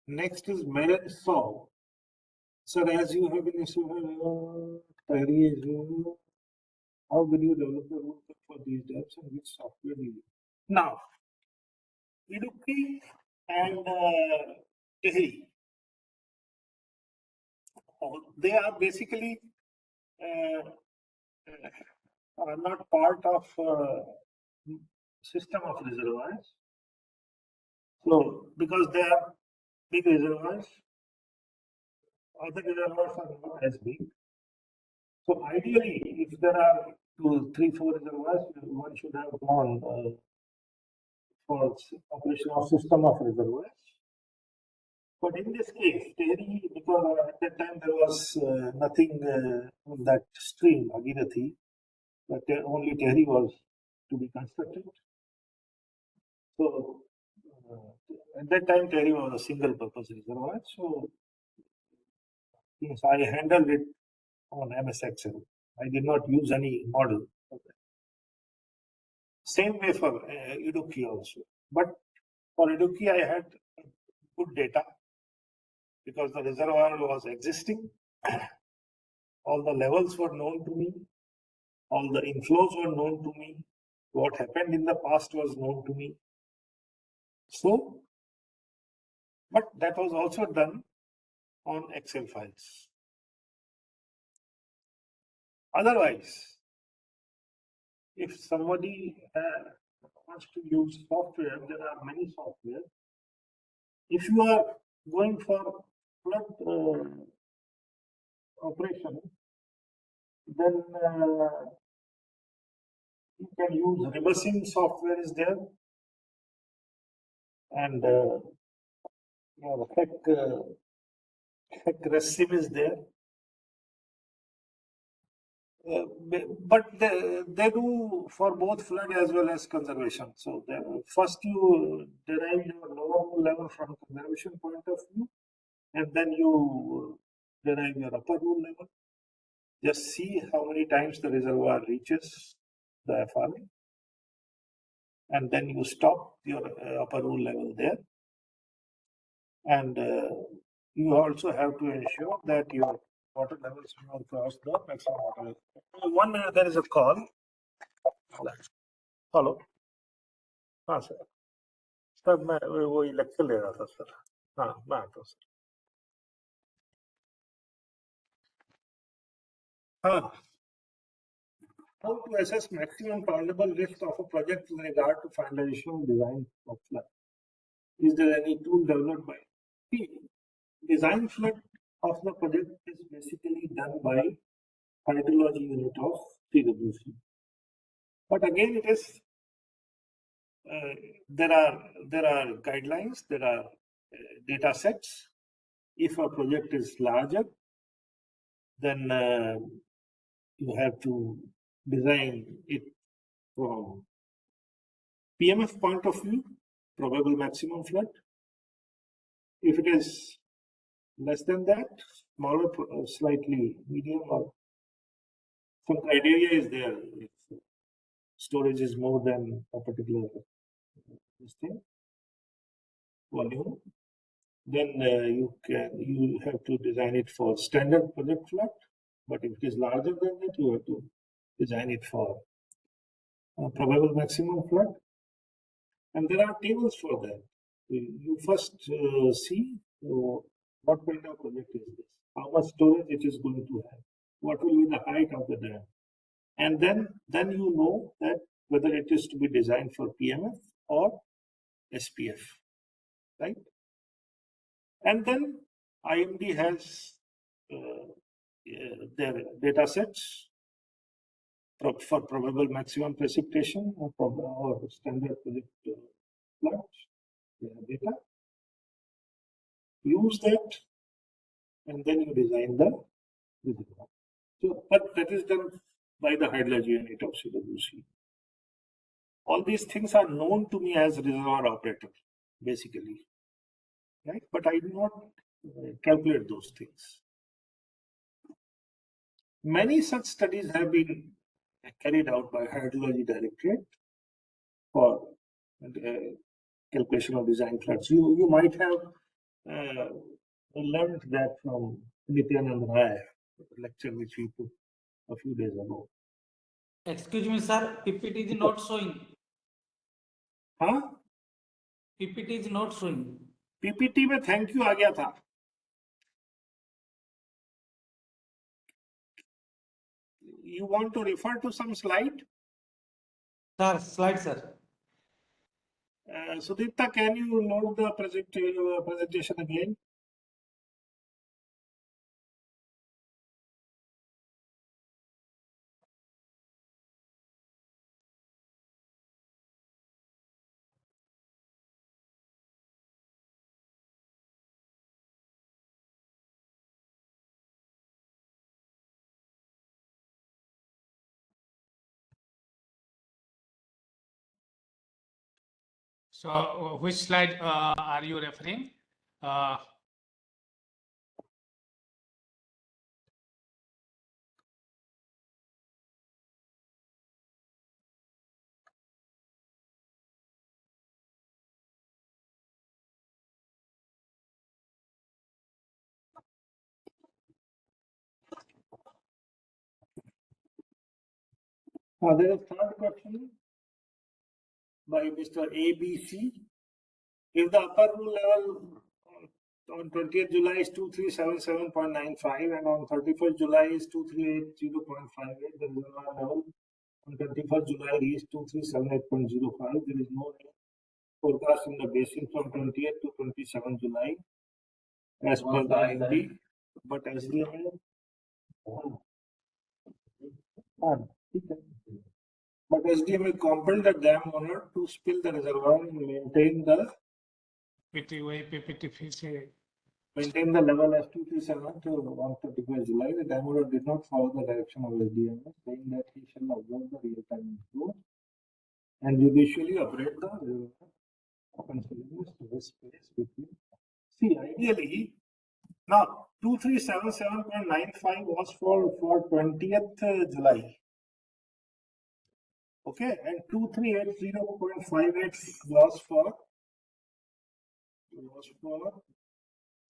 Next is Meron Saw. Sir, as you have been how will you develop the rule for these depths and which software do you use? Now, Idukki and Tehri, they are basically are not part of system of reservoirs. So, because they are big reservoirs, other reservoirs are not as big. So, ideally, if there are 2, 3, 4 reservoirs, one should have gone for operation of system of reservoirs. But in this case, Tehri, because at that time there was nothing on that stream, Agirathi, but only Tehri was to be constructed. So at that time, Tehri was a single purpose reservoir. So yes, I handled it on MS Excel. I did not use any model. Same way for Idukki also. But for Idukki, I had good data because the reservoir was existing. All the levels were known to me. All the inflows were known to me. What happened in the past was known to me. So, but that was also done on Excel files. Otherwise, if somebody wants to use software, there are many software. If you are going for flood operation, then you can use reversing software is there, and your heck resim is there. But they do for both flood as well as conservation. So first you derive your lower level from conservation point of view, and then you derive your upper rule level. Just see how many times the reservoir reaches the FRA, and then you stop your upper rule level there. And you also have to ensure that your water levels do not cross the maximum water level. 1 minute, there is a call. Hello. हाँ sir, sir मैं वो lecture ले रहा था sir. हाँ मैं आता हूँ सर. हाँ. How to assess maximum tolerable risk of a project in regard to finalization design of flood? Is there any tool developed by? Design flood of the project is basically done by hydrology unit of TWC. But again, it is there are guidelines, there are data sets. If a project is larger, then you have to design it from PMF point of view, probable maximum flood. If it is less than that, smaller, slightly medium, or some criteria is there. If storage is more than a particular volume, then you have to design it for standard project flood. But if it is larger than that, you have to design it for probable maximum flood. And there are tables for that. you first see what kind of project is this, how much storage it is going to have, what will be the height of the dam, and then you know that whether it is to be designed for PMF or SPF, right? And then IMD has their data sets for probable maximum precipitation or standard project floods. Their data. Use that, and then you design the reservoir. So, but that is done by the hydrology unit of CWC. All these things are known to me as reservoir operator, basically, right? But I do not calculate those things. Many such studies have been carried out by Hydrology Directorate for calculation of design floods. You might have learned that from Nityanand Rai lecture which we took a few days ago. Excuse me, sir. PPT is not showing. हाँ PPT is not showing. PPT में thank you आ गया था. You want to refer to some slide? Sir, slide, sir. Sudipta, can you load the presentation again? So which slide are you referring? There is a third question by Mr. ABC. If the upper rule level on 20th July is 2377.95 and on 31st July is 2380.58, the reservoir level on 31st July is 2378.05. There is no forecast in the basin from 20th to 27th July as per the IMD, but SDMA but SDMA compelled the dam owner to spill the reservoir and maintain the level as 237 to 131st July. The dam owner did not follow the direction of SDMA, saying that he shall observe the real-time flow and judicially operate the reservoir considering the space between. See, ideally, now 2377.95 was for 20th July. Okay, and 2380.58 was for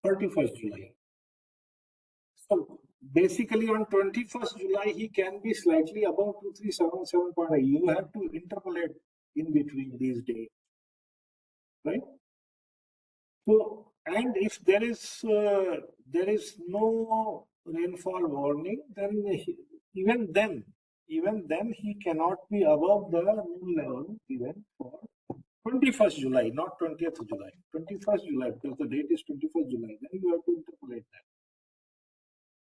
31st July. So basically on 21st July, he can be slightly above 2377.8. You have to interpolate in between these days, right? So, and if there is no rainfall warning, then even then he cannot be above the rule level even for 21st July, not 20th July. 21st July, because the date is 21st July. Then you have to interpolate that.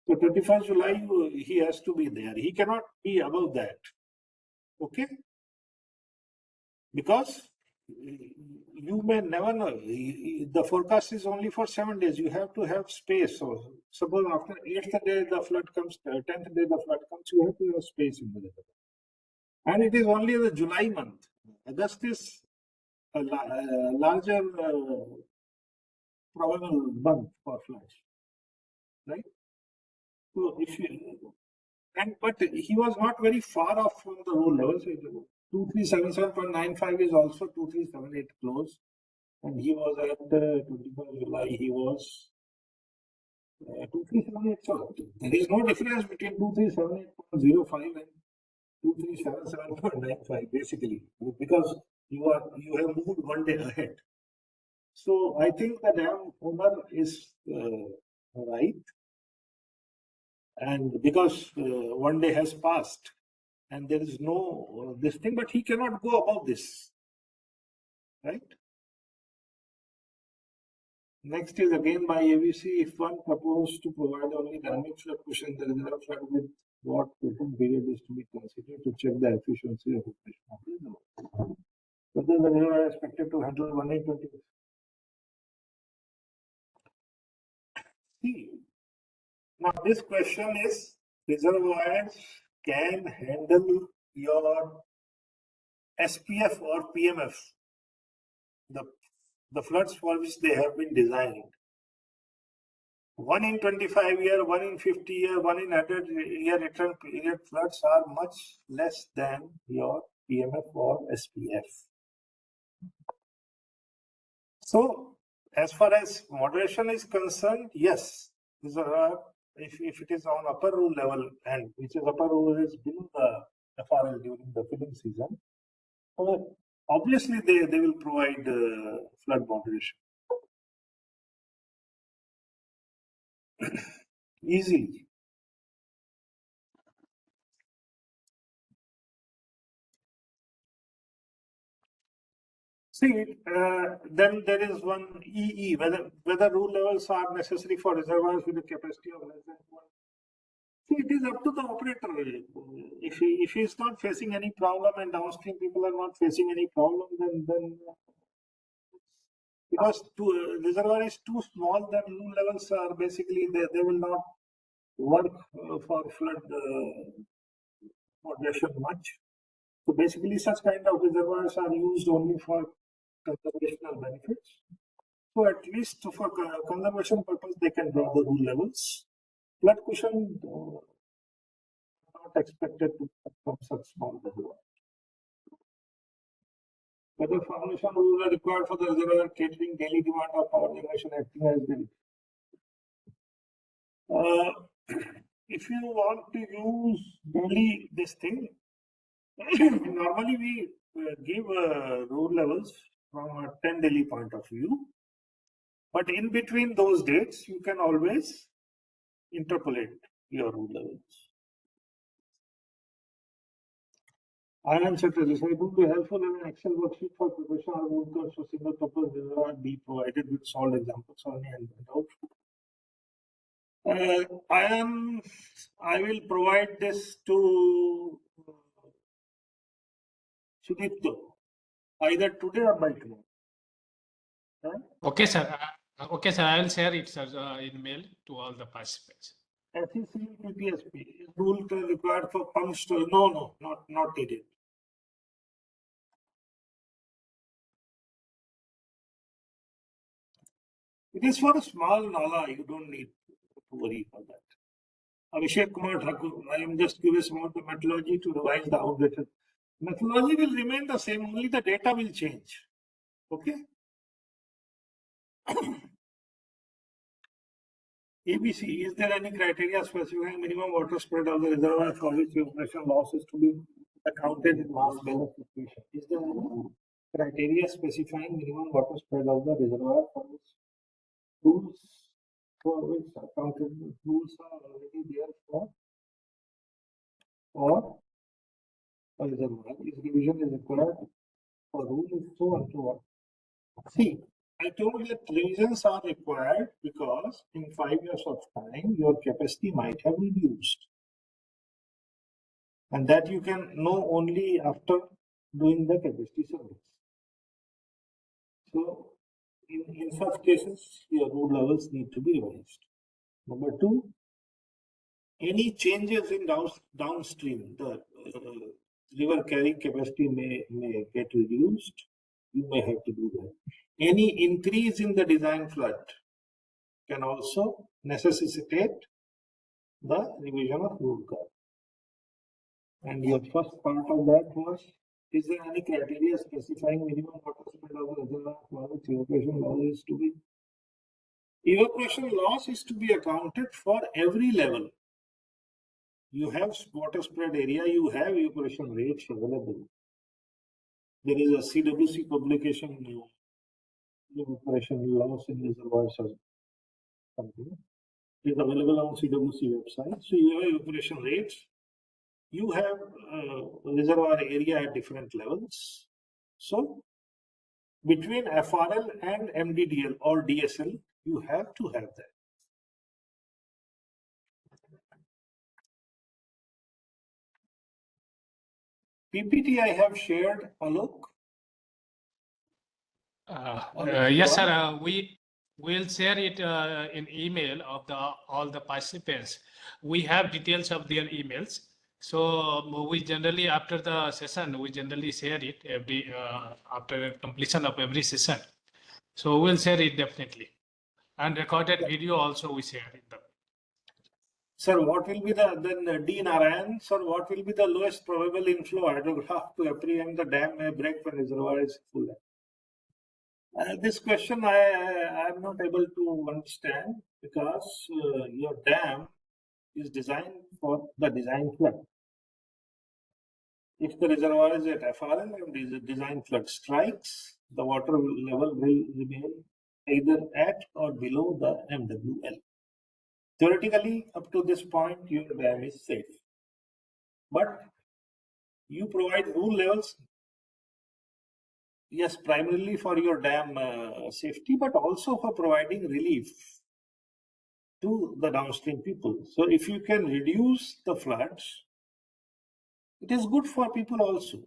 So 21st July, he has to be there. He cannot be above that. Okay? Because you may never know. The forecast is only for 7 days. You have to have space. So suppose after 8th day the flood comes, 10th day the flood comes, you have to have space in the river. And it is only the July month. August is a larger probable month for floods, right? So if you, but he was not very far off from the rule level. So 2377.95 is also 2378 close, and he was at 21st July. He was 2378. So there is no difference between 2378.05 and 2377.95 basically, because you have moved 1 day ahead. So I think the dam owner is right, and because one day has passed and there is no this thing, but he cannot go above this, right? Next is again by ABC. If one proposed to provide only dynamic flood cushion, the reservoir flood with what written period is to be considered to check the efficiency of operation. Whether the reservoir is expected to handle 120. See, now this question is reservoirs can handle your SPF or PMF, the floods for which they have been designed. 1 in 25 year, 1 in 50 year, 1 in 100-year return period floods are much less than your PMF or SPF. So, as far as moderation is concerned, yes, these are, if it is on upper rule level, and which is upper rule is below the FRL during the filling season, so obviously they will provide flood moderation easily. See, then there is one EE, whether rule levels are necessary for reservoirs with a capacity of less than 1. See, it is up to the operator. If he is not facing any problem and downstream people are not facing any problem, then because reservoir is too small, then rule levels are basically they will not work for flood moderation much. So basically, such kind of reservoirs are used only for conservational benefits. So at least for conservation purpose, they can draw the rule levels. Flood cushion not expected to from such small reservoir. Whether formation rules are required for the reservoir catering daily demand of power generation acting as daily. If you want to use daily this thing, normally we give rule levels from a 10 daily point of view. But in between those dates, you can always interpolate your rule levels. I answer to this. It would be helpful if an Excel worksheet for preparation of rule curves for single purpose reservoir be provided with solved examples only and out. I will provide this to Sudipto either today or by tomorrow. Right? Okay, sir. Okay, sir. I will share it, sir, in mail to all the participants. SEC PPSP is rule required for pump storage. No, not needed. It is for a small nala. You don't need to worry for that. Abhishek Kumar Thakur, I am just curious about the methodology to revise the outdated. Methodology will remain the same, only the data will change. Okay? ABC, is there any criteria specifying minimum water spread of the reservoir for which evaporation loss is to be accounted in mass balance equation? Is there any criteria specifying minimum water spread of the reservoir for which rules for which accounted rules are already there for or reservoir? This revision is required for rule is so and so on. See, I told you that revisions are required because in 5 years of time, your capacity might have reduced. And that you can know only after doing the capacity surveys. So, in such cases, your rule levels need to be revised. Number 2, any changes in downstream, the river carrying capacity may get reduced. You may have to do that. Any increase in the design flood can also necessitate the revision of rule curve. And your first part of that was, is there any criteria specifying minimum water spread of the reservoir for which evaporation loss is to be? Evaporation loss is to be accounted for every level. You have water spread area, you have evaporation rates available. There is a CWC publication evaporation loss in reservoirs or something. It is available on CWC website. So you have evaporation rates. You have reservoir area at different levels. So between FRL and MDDL or DSL, you have to have that. PPT I have shared, Alok. Yes, sir. We will share it in email of all the participants. We have details of their emails. So we generally, after the session, we generally share it every after completion of every session. So we'll share it definitely. And recorded video also we share it. Sir, what will be the, then D Narayan, sir, what will be the lowest probable inflow hydrograph to apprehend the dam may break when reservoir is full? This question I am not able to understand because your dam is designed for the design flood. If the reservoir is at FRL and the design flood strikes, the water level will remain either at or below the MWL. Theoretically, up to this point, your dam is safe. But you provide rule levels, yes, primarily for your dam safety, but also for providing relief to the downstream people. So if you can reduce the floods, it is good for people also.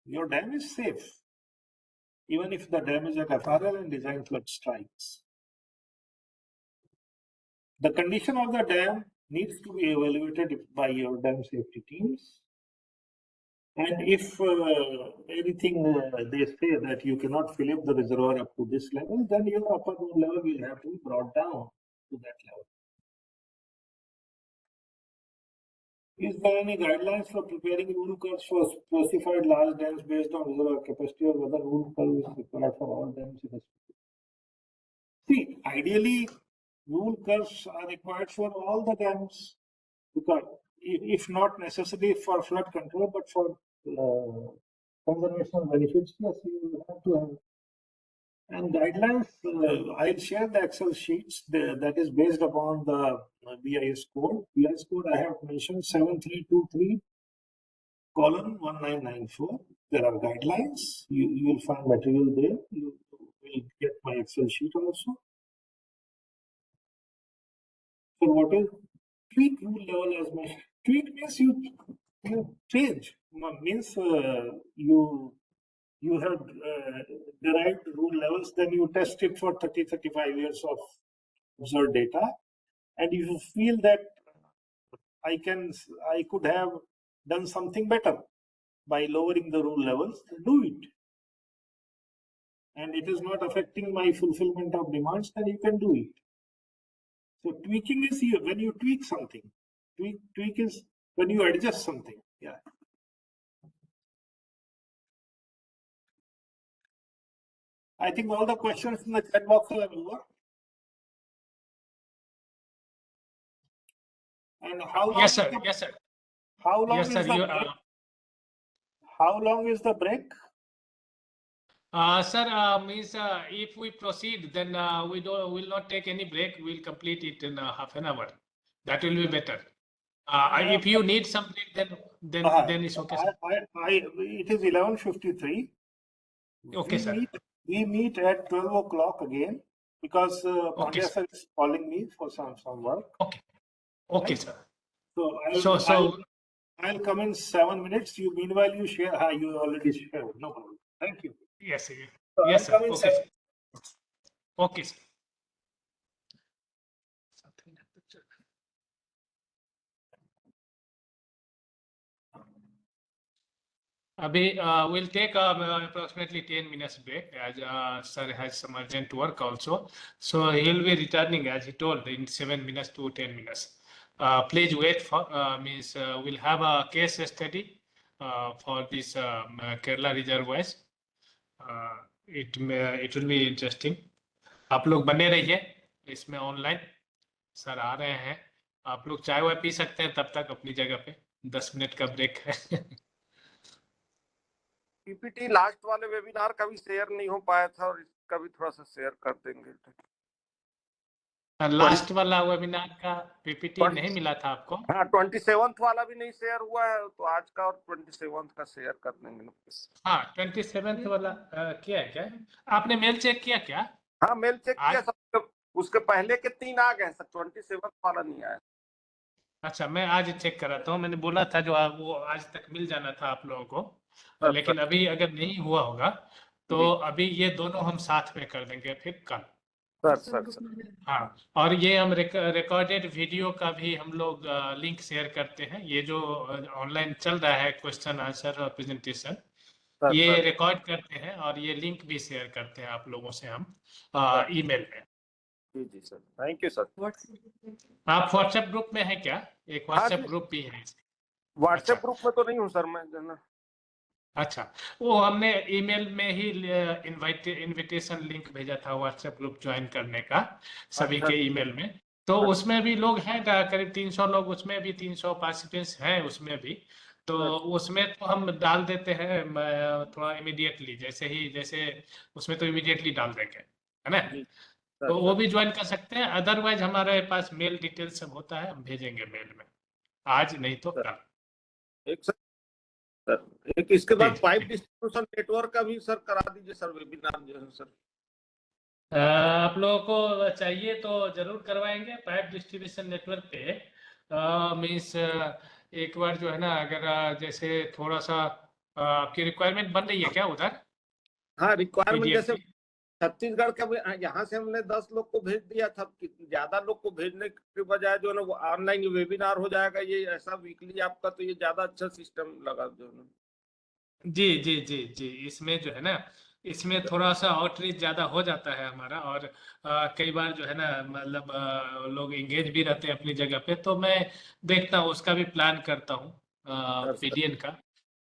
Your dam is safe, even if the dam is at FRL and design flood strikes. The condition of the dam needs to be evaluated by your dam safety teams. And if anything they say that you cannot fill up the reservoir up to this level, then your upper level will have to be brought down to that level. Is there any guidelines for preparing rule curves for specified large dams based on reservoir capacity, or whether rule curve is required for all dams in a See, ideally, rule curves are required for all the dams, because if not necessarily for flood control, but for conservation benefits, yes, you have to have. And guidelines, I'll share the Excel sheets that is based upon the BIS code. BIS code I have mentioned 7323 colon 1994. There are guidelines. You will find material there. You will get my Excel sheet also. So what is tweak rule level as mentioned? Tweak means you change. Means you have derived rule levels, then you test it for 30-35 years of observed data, and if you feel that I could have done something better by lowering the rule levels, do it. And it is not affecting my fulfillment of demands, then you can do it. So tweaking is here when you tweak something. Tweak is when you adjust something. Yeah. I think all the questions in the chat box are over. And how long? Yes, sir. Yes, sir. How long Yes, is sir. the break? How long is the break? Sir, means if we proceed, then will not take any break. We'll complete it in half an hour. That will be better. If you need some break, then it's okay, sir. It is 11:53. Okay, sir. We meet at 12 o'clock again because Okay, Pandya sir is calling me for some work. Okay. Okay, Right? sir. So I'll come in 7 minutes. Meanwhile you share. You already shared. No problem. Thank you. Yes, sir. So Yes, sir. I'll come in Okay, 7 sir. Okay, sir. We'll take approximately 10 minutes break as sir has some urgent work also. So he'll be returning as he told in 7 minutes to 10 minutes. Please wait for we'll have a case study for this Kerala reservoirs. It will be interesting. आप लोग बने रहिए इसमें online sir आ रहे हैं आप लोग चाय वाय पी सकते हैं तब तक अपनी जगह पे 10 मिनट का ब्रेक है पीपीटी लास्ट वाले वेबिनार का भी शेयर नहीं हो पाया था और का भी थोड़ा सा शेयर कर देंगे। लास्ट वाला वेबिनार का पीपीटी नहीं मिला था आपको? हाँ, 27th वाला भी नहीं शेयर हुआ है, तो आज का और 27th का शेयर कर देंगे। हाँ, 27th वाला किया है क्या? आपने मेल चेक किया क्या? हाँ, मेल चेक किया सब, उसके पहले के 3 आ गए सर, 27th वाला नहीं आया। अच्छा, मैं आज चेक कराता हूँ। मैंने बोला था जो वो आज तक मिल जाना था आप लोगों को, सर, लेकिन अभी अगर नहीं हुआ होगा तो जी। अभी ये दोनों हम साथ में कर देंगे फिर कल। सर। हाँ, और ये हम रिकॉर्डेड वीडियो का भी हम लोग लिंक शेयर करते हैं। ये जो ऑनलाइन चल रहा है क्वेश्चन आंसर और प्रेजेंटेशन, ये रिकॉर्ड करते हैं और ये लिंक भी शेयर करते हैं आप लोगों से हम ईमेल में। जी सर, थैंक यू सर। आप व्हाट्सएप ग्रुप में है क्या? एक व्हाट्सएप जी। ग्रुप भी है। व्हाट्सएप अच्छा। ग्रुप में तो नहीं हूँ सर मैं, जो ना। अच्छा, वो हमने ईमेल में ही इनविटेशन लिंक भेजा था व्हाट्सएप ग्रुप ज्वाइन करने का सभी के ईमेल में। तो उसमें भी लोग हैं, करीब 300 लोग, उसमें भी 300 पार्टिसिपेंट्स हैं उसमें भी। तो उसमें तो हम डाल देते हैं थोड़ा इमीडिएटली, जैसे उसमें तो इमीडिएटली डाल देंगे, है ना? तो वो भी ज्वाइन कर सकते हैं। अदरवाइज हमारे पास मेल डिटेल सब होता है, हम भेजेंगे मेल में, आज नहीं तो कल। एक सर, एक इसके बाद जी, पाइप डिस्ट्रीब्यूशन नेटवर्क का भी सर करा दीजिए सर, वेबिनार जो है सर। आप लोगों को चाहिए तो जरूर करवाएंगे पाइप डिस्ट्रीब्यूशन नेटवर्क पे। मीन्स एक बार जो है ना, अगर जैसे थोड़ा सा आपकी रिक्वायरमेंट बन रही है क्या उधर? हाँ, रिक्वायरमेंट पीडीएफ जैसे की? छत्तीसगढ़ का भी, यहाँ से हमने 10 लोग को भेज दिया था, ज्यादा लोग को भेजने के बजाय जो है ना ऑनलाइन वेबिनार हो जाएगा, ये ऐसा वीकली आपका, तो ये ज्यादा अच्छा सिस्टम लगा जो है ना। जी जी जी जी, इसमें जो है ना, इसमें थोड़ा सा आउटरीच ज्यादा हो जाता है हमारा। और कई बार जो है ना, मतलब लोग एंगेज भी रहते हैं अपनी जगह पे, तो मैं देखता हूँ, उसका भी प्लान करता हूँ सर। पीडीएन का।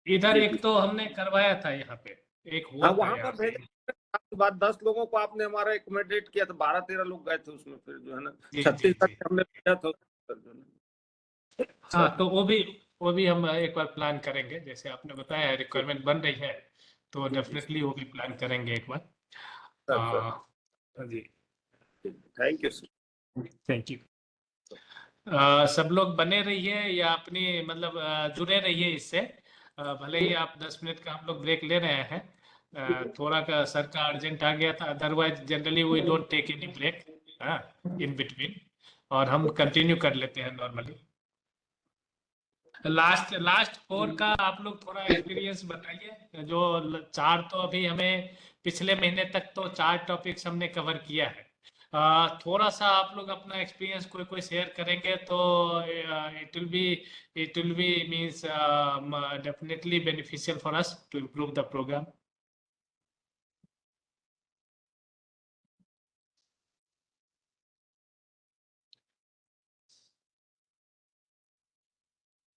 इधर जी एक तो हमने करवाया था यहाँ पे, एक हाँ, हुआ था वहां यहाँ पर पे। भेजे के बाद 10 लोगों को आपने हमारा एकोमोडेट किया था, 12-13 लोग गए थे उसमें, फिर जो है ना जी जी छत्तीसगढ़ जी। से हमने भेजा था सर, जो है ना। हाँ, सर, तो वो भी हम एक बार प्लान करेंगे, जैसे आपने बताया रिक्वायरमेंट बन रही है, तो जी जी डेफिनेटली वो भी प्लान करेंगे एक बार। सर। जी, thank you sir. Thank you. सब लोग बने रहिए या अपनी मतलब जुड़े रहिए इससे। भले ही आप 10 मिनट का हम लोग ब्रेक ले रहे हैं, थोड़ा का सर का अर्जेंट आ गया था, otherwise generally we don't take any break in between, और हम कंटिन्यू कर लेते हैं नॉर्मली। लास्ट 4 का आप लोग थोड़ा एक्सपीरियंस बताइए। जो 4 तो अभी हमें पिछले महीने तक तो 4 टॉपिक्स हमने कवर किया है। थोड़ा सा आप लोग अपना एक्सपीरियंस कोई कोई शेयर करेंगे तो it will be means definitely beneficial for us to improve the program.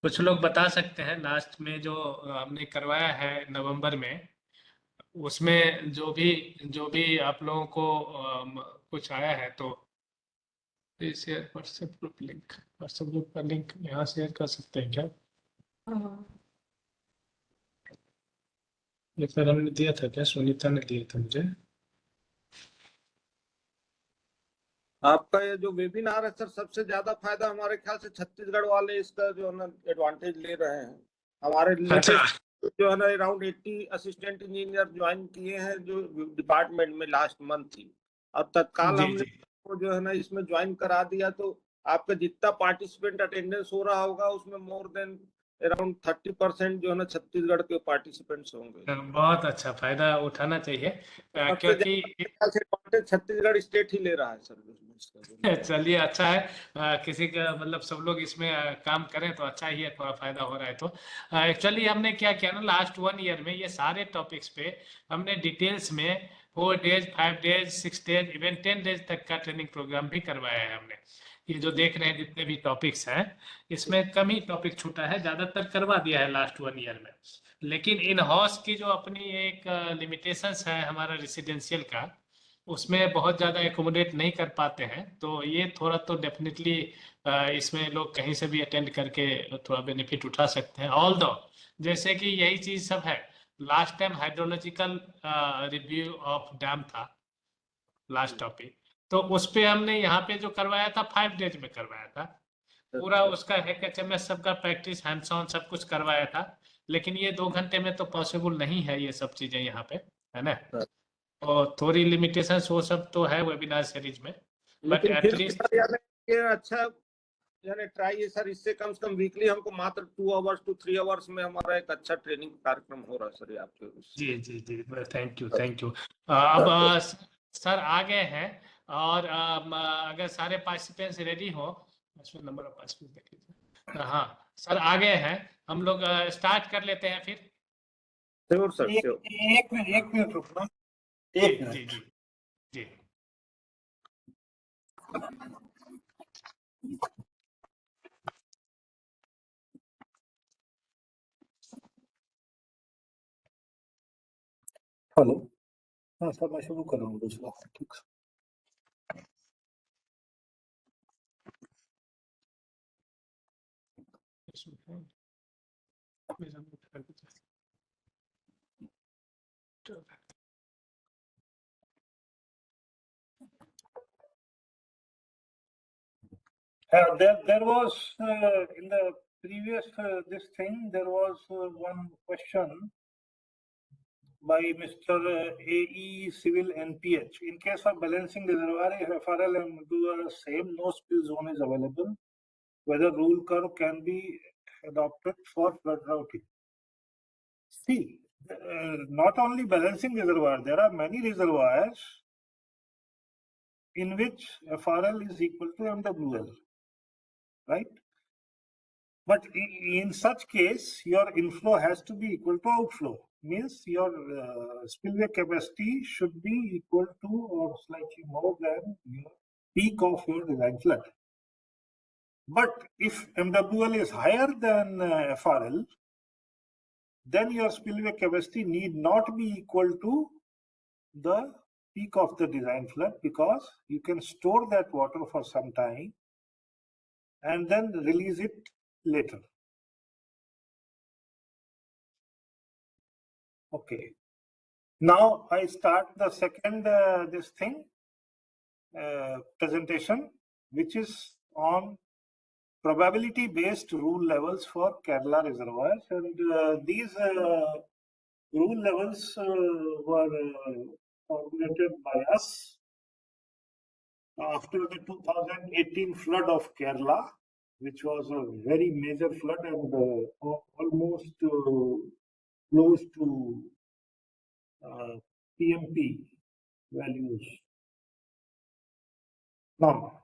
कुछ लोग बता सकते हैं, लास्ट में जो हमने करवाया है नवंबर में, उसमें जो भी आप लोगों को कुछ आया है तो please share WhatsApp group link. WhatsApp group का लिंक यहाँ शेयर कर सकते हैं क्या? ये फिर हमने दिया था क्या? सुनीता ने दिया था मुझे। आपका ये जो वेबिनार है सर, सबसे ज्यादा फायदा हमारे ख्याल से छत्तीसगढ़ वाले इसका जो है ना एडवांटेज ले रहे हैं। हमारे अच्छा। लेटेस्ट जो है ना अराउंड 80 असिस्टेंट इंजीनियर ज्वाइन किए हैं जो डिपार्टमेंट में लास्ट मंथ ही, और तत्काल जी हमने जी। वो जो है ना इसमें ज्वाइन करा दिया, तो आपका जितना पार्टिसिपेंट अटेंडेंस हो रहा होगा उसमें मोर देन अराउंड 30% जो है ना छत्तीसगढ़ के पार्टिसिपेंट्स होंगे। बहुत अच्छा, फायदा उठाना चाहिए सबसे क्योंकि ज्यादा एडवांटेज छत्तीसगढ़ स्टेट ही ले रहा है सर इसका। चलिए अच्छा है। किसी का मतलब सब लोग इसमें काम करें तो अच्छा ही है, थोड़ा फायदा हो रहा है तो। एक्चुअली हमने क्या किया ना, लास्ट 1 ईयर में ये सारे टॉपिक्स पे हमने डिटेल्स में 4 days 5 days 6 days even 10 days तक का ट्रेनिंग प्रोग्राम भी करवाया है हमने। ये जो देख रहे हैं जितने भी टॉपिक्स हैं, इसमें कम ही टॉपिक छूटा है, ज्यादातर करवा दिया है लास्ट 1 ईयर में। लेकिन इन हाउस की जो अपनी एक लिमिटेशंस है हमारा रेसिडेंशियल का, उसमें बहुत ज़्यादा एकोमोडेट नहीं कर पाते हैं, तो ये थोड़ा तो डेफिनेटली इसमें लोग कहीं से भी अटेंड करके थोड़ा बेनिफिट उठा सकते हैं। ऑल दो जैसे कि यही चीज़ सब है, last time hydrological review of dam था, लास्ट टॉपिक। तो उस पे हमने यहाँ पे जो करवाया था 5 डेज में करवाया था पूरा, उसका HMS सबका प्रैक्टिस हैंड्स ऑन सब कुछ करवाया था। लेकिन ये 2 घंटे में तो पॉसिबल नहीं है ये सब चीजें यहाँ पे, है ना। और थोड़ी लिमिटेशंस वो सब तो है वेबिनार सीरीज में, बट लेकिन फिर भी एटलीस्ट सर यानी ये अच्छा यानी ट्राई है सर, इससे कम से कम वीकली हमको मात्र 2 आवर्स to 3 आवर्स में हमारा एक अच्छा ट्रेनिंग कार्यक्रम हो रहा है सर ये आपके उससे। जी जी जी, थैंक यू। अब सर आ गए हैं, और अगर सारे पार्टिसिपेंट्स रेडी हो, नंबर ऑफ पार्टिसिपेंट्स देख लीजिए। हाँ सर आ गए हैं, हम लोग स्टार्ट कर लेते हैं फिर। Sure sir sure. एक मिनट रुकना, जी एक जी मिनट। जी जी। हेलो, हाँ सर मैं शुरू कर रहा हूँ दूसरा, ठीक है। There was in the previous this thing there was one question by Mr. AE Civil NPH. In case of balancing reservoir, if FRL and do the same, no spill zone is available. Whether rule curve can be adopted for flood routing. See, not only balancing reservoir, there are many reservoirs in which FRL is equal to MWL, right? But in such case, your inflow has to be equal to outflow. Means your spillway capacity should be equal to or slightly more than your peak of your design flood. But if MWL is higher than FRL, then your spillway capacity need not be equal to the peak of the design flood, because you can store that water for some time and then release it later. Okay. Now I start the second presentation, which is on probability based rule levels for Kerala reservoirs, and these rule levels were formulated by us after the 2018 flood of Kerala, which was a very major flood and almost close to PMP values. Now,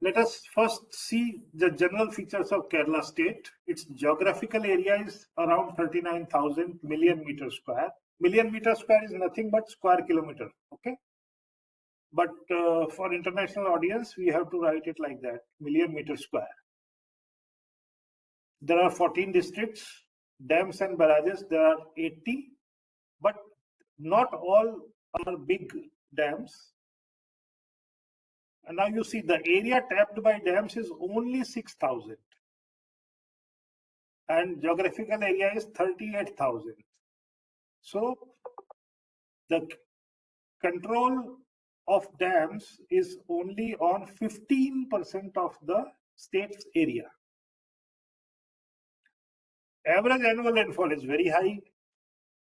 let us first see the general features of Kerala state. Its geographical area is around 39,000 million meter square. Million meter square is nothing but square kilometer, okay? But for international audience, we have to write it like that, million meter square. There are 14 districts, dams and barrages, there are 80, but not all are big dams. And now you see the area tapped by dams is only 6,000 and geographical area is 38,000. So the control of dams is only on 15% of the state's area. Average annual rainfall is very high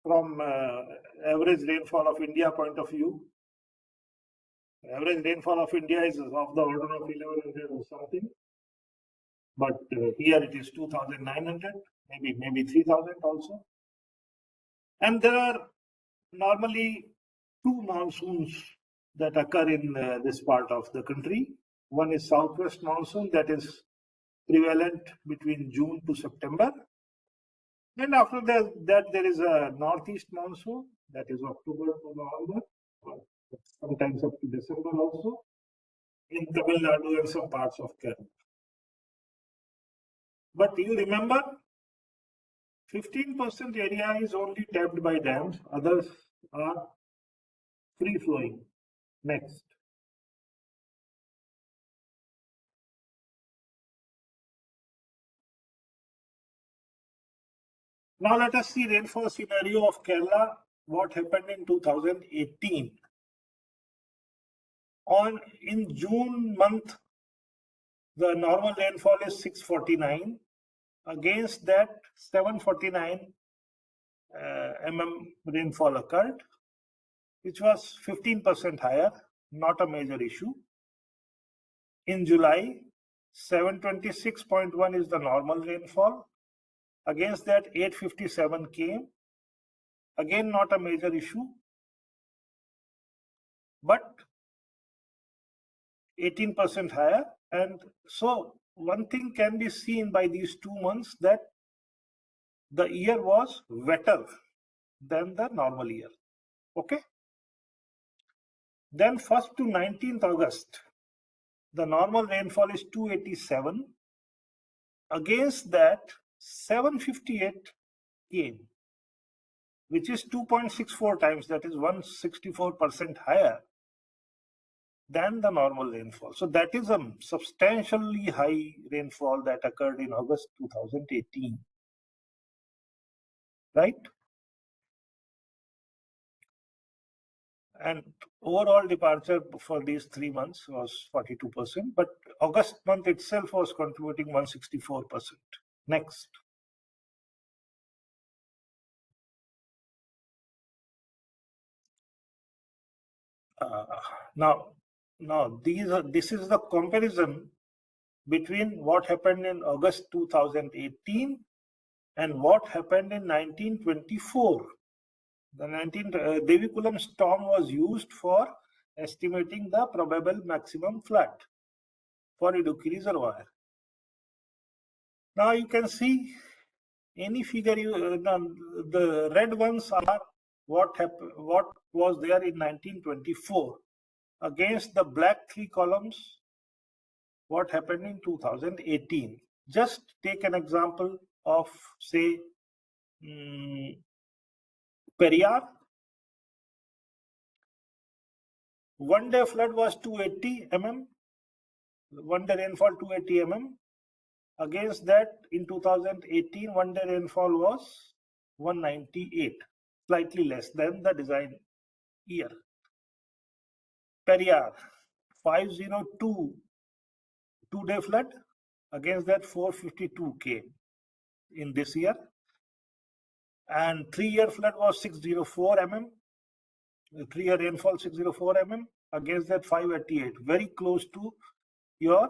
from average rainfall of India point of view. Average rainfall of India is of the order of 1100 or something, but here it is 2,900, maybe 3,000 also. And there are normally two monsoons that occur in this part of the country. One is southwest monsoon that is prevalent between June to September. And after that there is a northeast monsoon that is October to November, sometimes up to December also, in Tamil Nadu and some parts of Kerala. But you remember, 15% area is only tapped by dams, others are free flowing. Next. Now let us see rainfall scenario of Kerala, what happened in 2018. In June month, the normal rainfall is 649. Against that, 749 mm rainfall occurred, which was 15% higher, not a major issue. In July, 726.1 is the normal rainfall. Against that, 857 came. Again, not a major issue, but 18% higher. And so one thing can be seen by these 2 months, that the year was wetter than the normal year. Okay. Then 1st to 19th August, the normal rainfall is 287. Against that, 758 came, which is 2.64 times, that is 164% higher than the normal rainfall. So that is a substantially high rainfall that occurred in August 2018, right? And overall departure for these 3 months was 42%, but August month itself was contributing 164%. Next. Now this is the comparison between what happened in August 2018 and what happened in 1924. The Devikulam storm was used for estimating the probable maximum flood for Idukki Reservoir. Now you can see any figure, the red ones are what was there in 1924, against the black 3 columns, what happened in 2018. Just take an example of, say, Periyar. One day flood was 280 mm, one day rainfall 280 mm. Against that, in 2018, one day rainfall was 198, slightly less than the design year. Periyar, 502 two-day flood. Against that, 452 came in this year. And 3-year flood was 604 mm. 3-year rainfall 604 mm. Against that, 588. Very close to your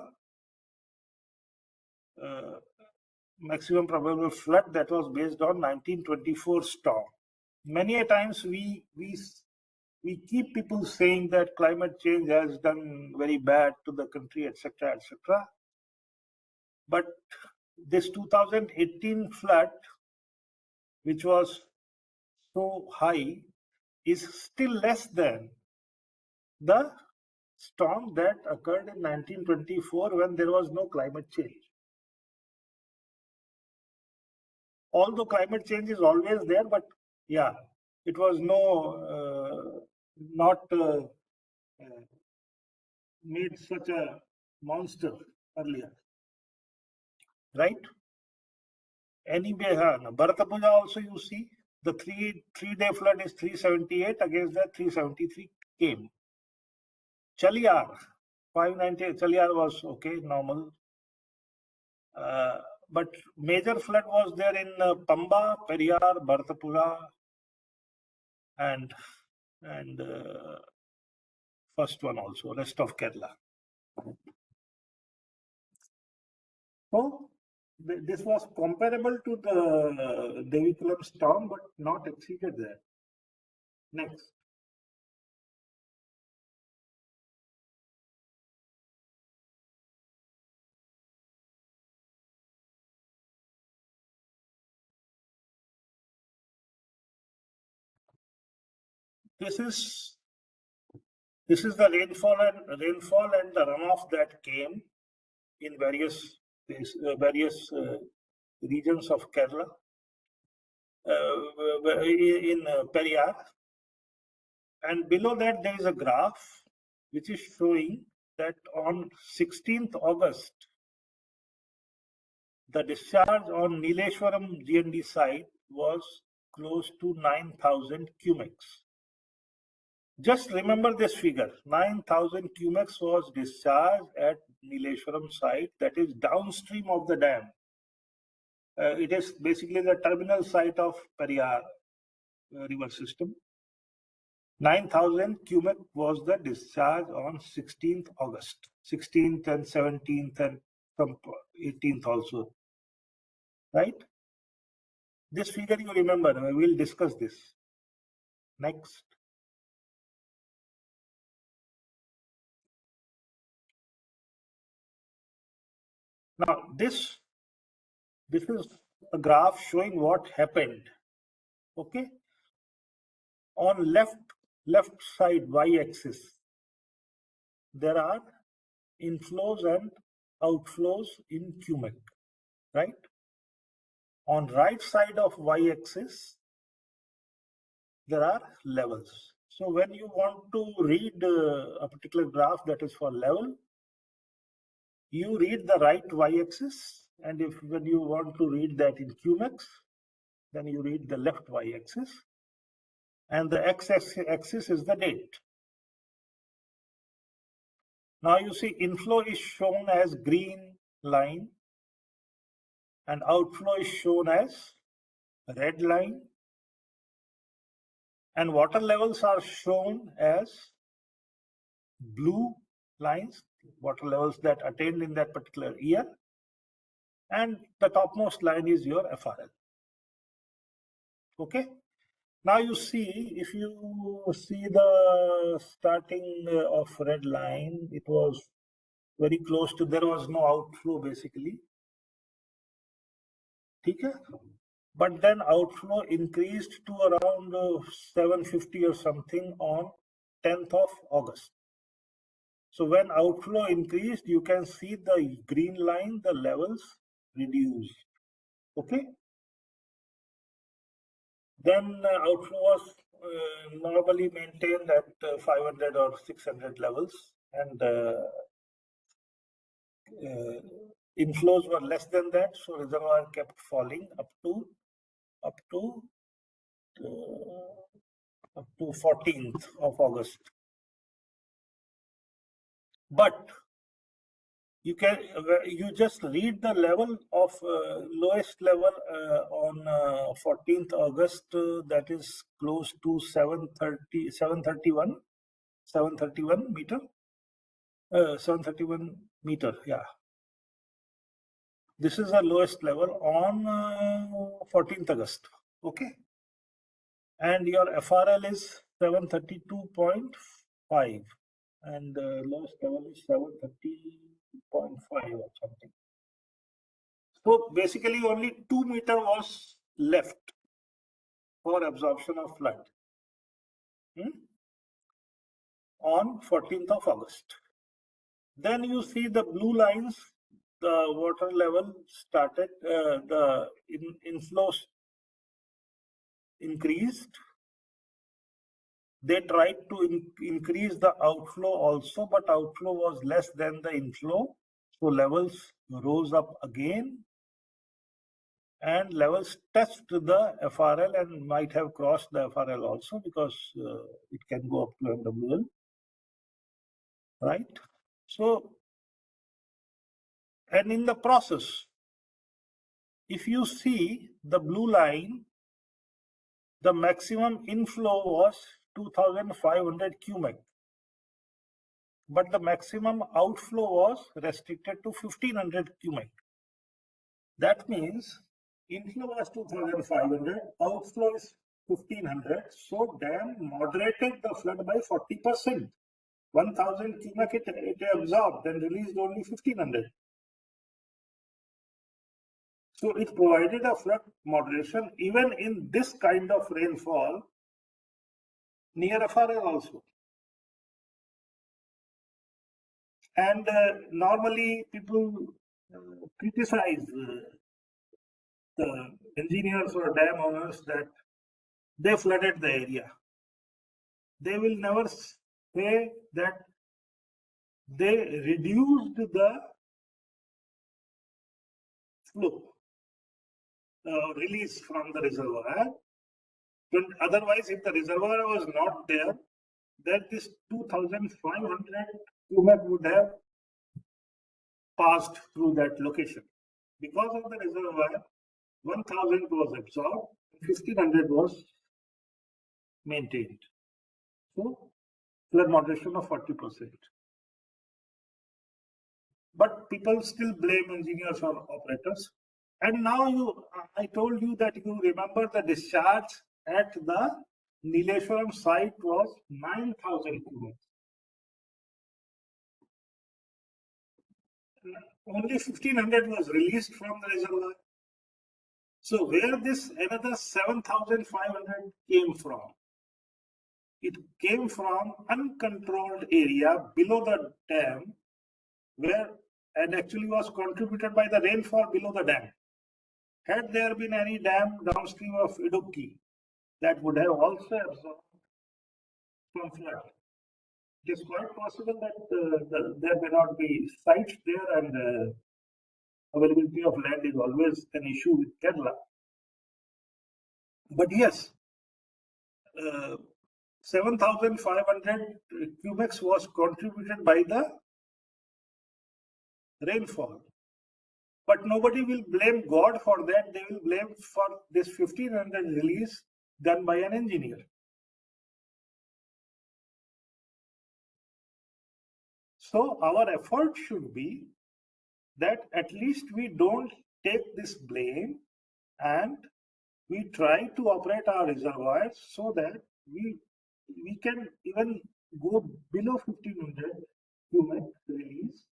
maximum probable flood that was based on 1924 storm. Many a times we keep people saying that climate change has done very bad to the country, etc., etc. But this 2018 flood, which was so high, is still less than the storm that occurred in 1924 when there was no climate change. Although climate change is always there, but yeah, it was not made such a monster earlier, right? Anyway, Bharata Puja also, you see, the three-day flood is 378, against that 373 came. Chaliyar, 598, Chaliyar was okay, normal. But major flood was there in Pamba, Periyar, Bharatapura, and first one also, rest of Kerala. So this was comparable to the Devikulam storm, but not exceeded there. Next. This is the rainfall and the runoff that came in various regions of Kerala, in Periyar, and below that there is a graph which is showing that on 16th August, the discharge on Nileshwaram GND site was close to 9,000 cumecs. Just remember this figure. 9,000 cumecs was discharged at Nileshwaram site, that is downstream of the dam. It is basically the terminal site of Periyar river system. 9,000 cubic was the discharge on 16th August, 16th and 17th and some 18th also, right? This figure you remember, we will discuss this. Next. Now this is a graph showing what happened, okay? On left side y-axis, there are inflows and outflows in cubic, right? On right side of y-axis, there are levels. So when you want to read a particular graph that is for level, you read the right y-axis, and when you want to read that in cumecs, then you read the left y-axis, and the x-axis is the date. Now you see inflow is shown as green line and outflow is shown as red line, and water levels are shown as blue lines, water levels that attained in that particular year, and the topmost line is your FRL. Okay. Now you see, if you see the starting of red line, it was very close to, there was no outflow basically. Okay. But then outflow increased to around 750 or something on 10th of August. So when outflow increased, you can see the green line, the levels reduced. Okay. Then outflow was normally maintained at 500 or 600 levels, and inflows were less than that, so reservoir kept falling up to 14th of August. But you just read the level of lowest level on 14th August, that is close to 731 meter, 731 meter, yeah. This is the lowest level on 14th August, okay? And your FRL is 732.5 and lowest level is 730.5 or something. So basically only 2 meter was left for absorption of flood on 14th of August. Then you see the blue lines, the water level started, the inflows increased. They tried to increase the outflow also, but outflow was less than the inflow. So levels rose up again, and levels touched the FRL and might have crossed the FRL also, because it can go up to MWL, right? So, and in the process, if you see the blue line, the maximum inflow was 2,500 cubic, but the maximum outflow was restricted to 1,500 cubic. That means inflow was 2,500, outflow is 1,500. So dam moderated the flood by 40%. 1,000 cubic it absorbed and released only 1,500. So it provided a flood moderation even in this kind of rainfall near FRL also. And normally people criticize the engineers or dam owners that they flooded the area. They will never say that they reduced the flow release from the reservoir. Otherwise, if the reservoir was not there, that this 2,500 cubic would have passed through that location. Because of the reservoir, 1,000 was absorbed, 1,500 was maintained. So, flood moderation of 40%. But people still blame engineers or operators. And now I told you that you remember the discharge at the Nileshwaram site was 9,000 cubics. Only 1,500 was released from the reservoir. So where this another 7,500 came from? It came from uncontrolled area below the dam, where and actually was contributed by the rainfall below the dam. Had there been any dam downstream of Idukki, that would have also absorbed from flood. It is quite possible that there may not be sites there, and availability of land is always an issue with Kerala. But yes, 7,500 cubics was contributed by the rainfall. But nobody will blame God for that. They will blame for this 1,500 release done by an engineer. So our effort should be that at least we don't take this blame, and we try to operate our reservoirs so that we can even go below 1,500 cubic release,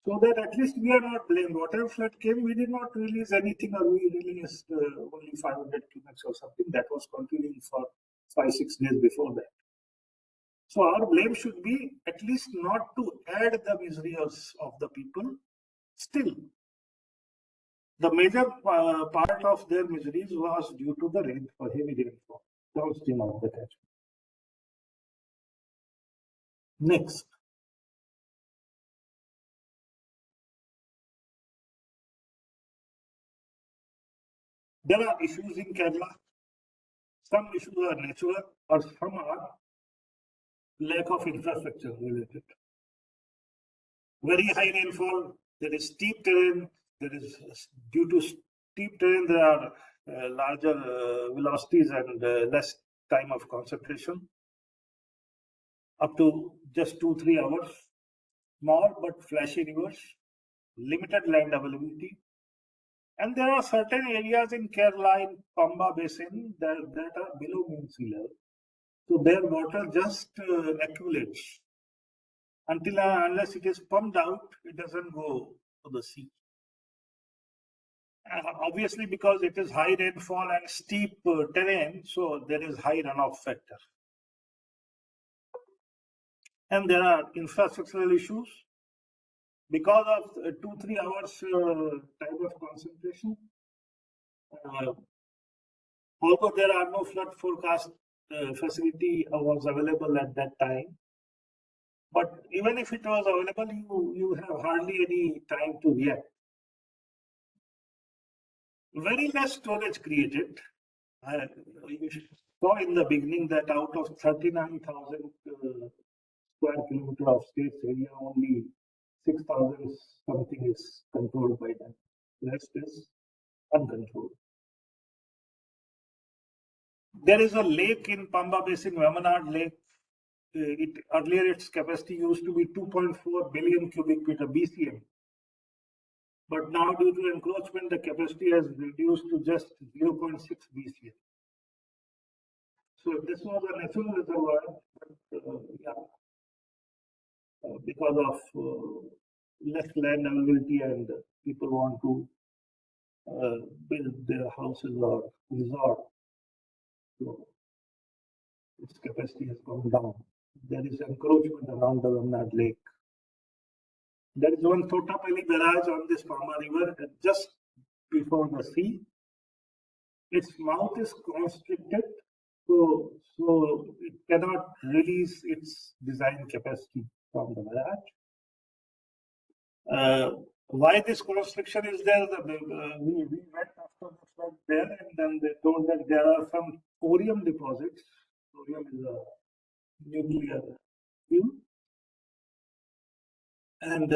so that at least we are not blamed. Whatever flood came, we did not release anything, or we released only 500 cubics or something that was continuing for 5-6 days before that. So our blame should be at least not to add the miseries of the people. Still, the major part of their miseries was due to the rainfall, heavy rainfall downstream of the catchment. Next. There are issues in Kerala. Some issues are natural, or some are lack of infrastructure related. Very high rainfall, there is steep terrain, due to steep terrain, there are larger velocities and less time of concentration, up to just 2-3 hours. Small but flashy rivers, limited land availability. And there are certain areas in Kerala, in Pamba Basin, that are below mean sea level. So their water just accumulates. Unless it is pumped out, it doesn't go to the sea. Obviously, because it is high rainfall and steep terrain, so there is high runoff factor. And there are infrastructural issues. Because of 2-3 hours time of concentration, although there are no flood forecast facility was available at that time, but even if it was available, you have hardly any time to react. Very less storage created. You saw in the beginning that out of 39,000 square kilometer of state's area, only 6,000 something is controlled by them. The rest is uncontrolled. There is a lake in Pamba Basin, Vemanad Lake. Earlier its capacity used to be 2.4 billion cubic meter BCM. But now due to encroachment, the capacity has reduced to just 0.6 BCM. So this was a natural reservoir, but because of less land availability and people want to build their houses or resort, so its capacity has gone down. There is encroachment around the Vemanad Lake. There is one Thotapalli barrage on this Pama River just before the sea. Its mouth is constricted, so it cannot release its design capacity from the barrage. Why this constriction is there? We went after the flood there, and then they told that there are some corium deposits. Corium is a nuclear fuel, and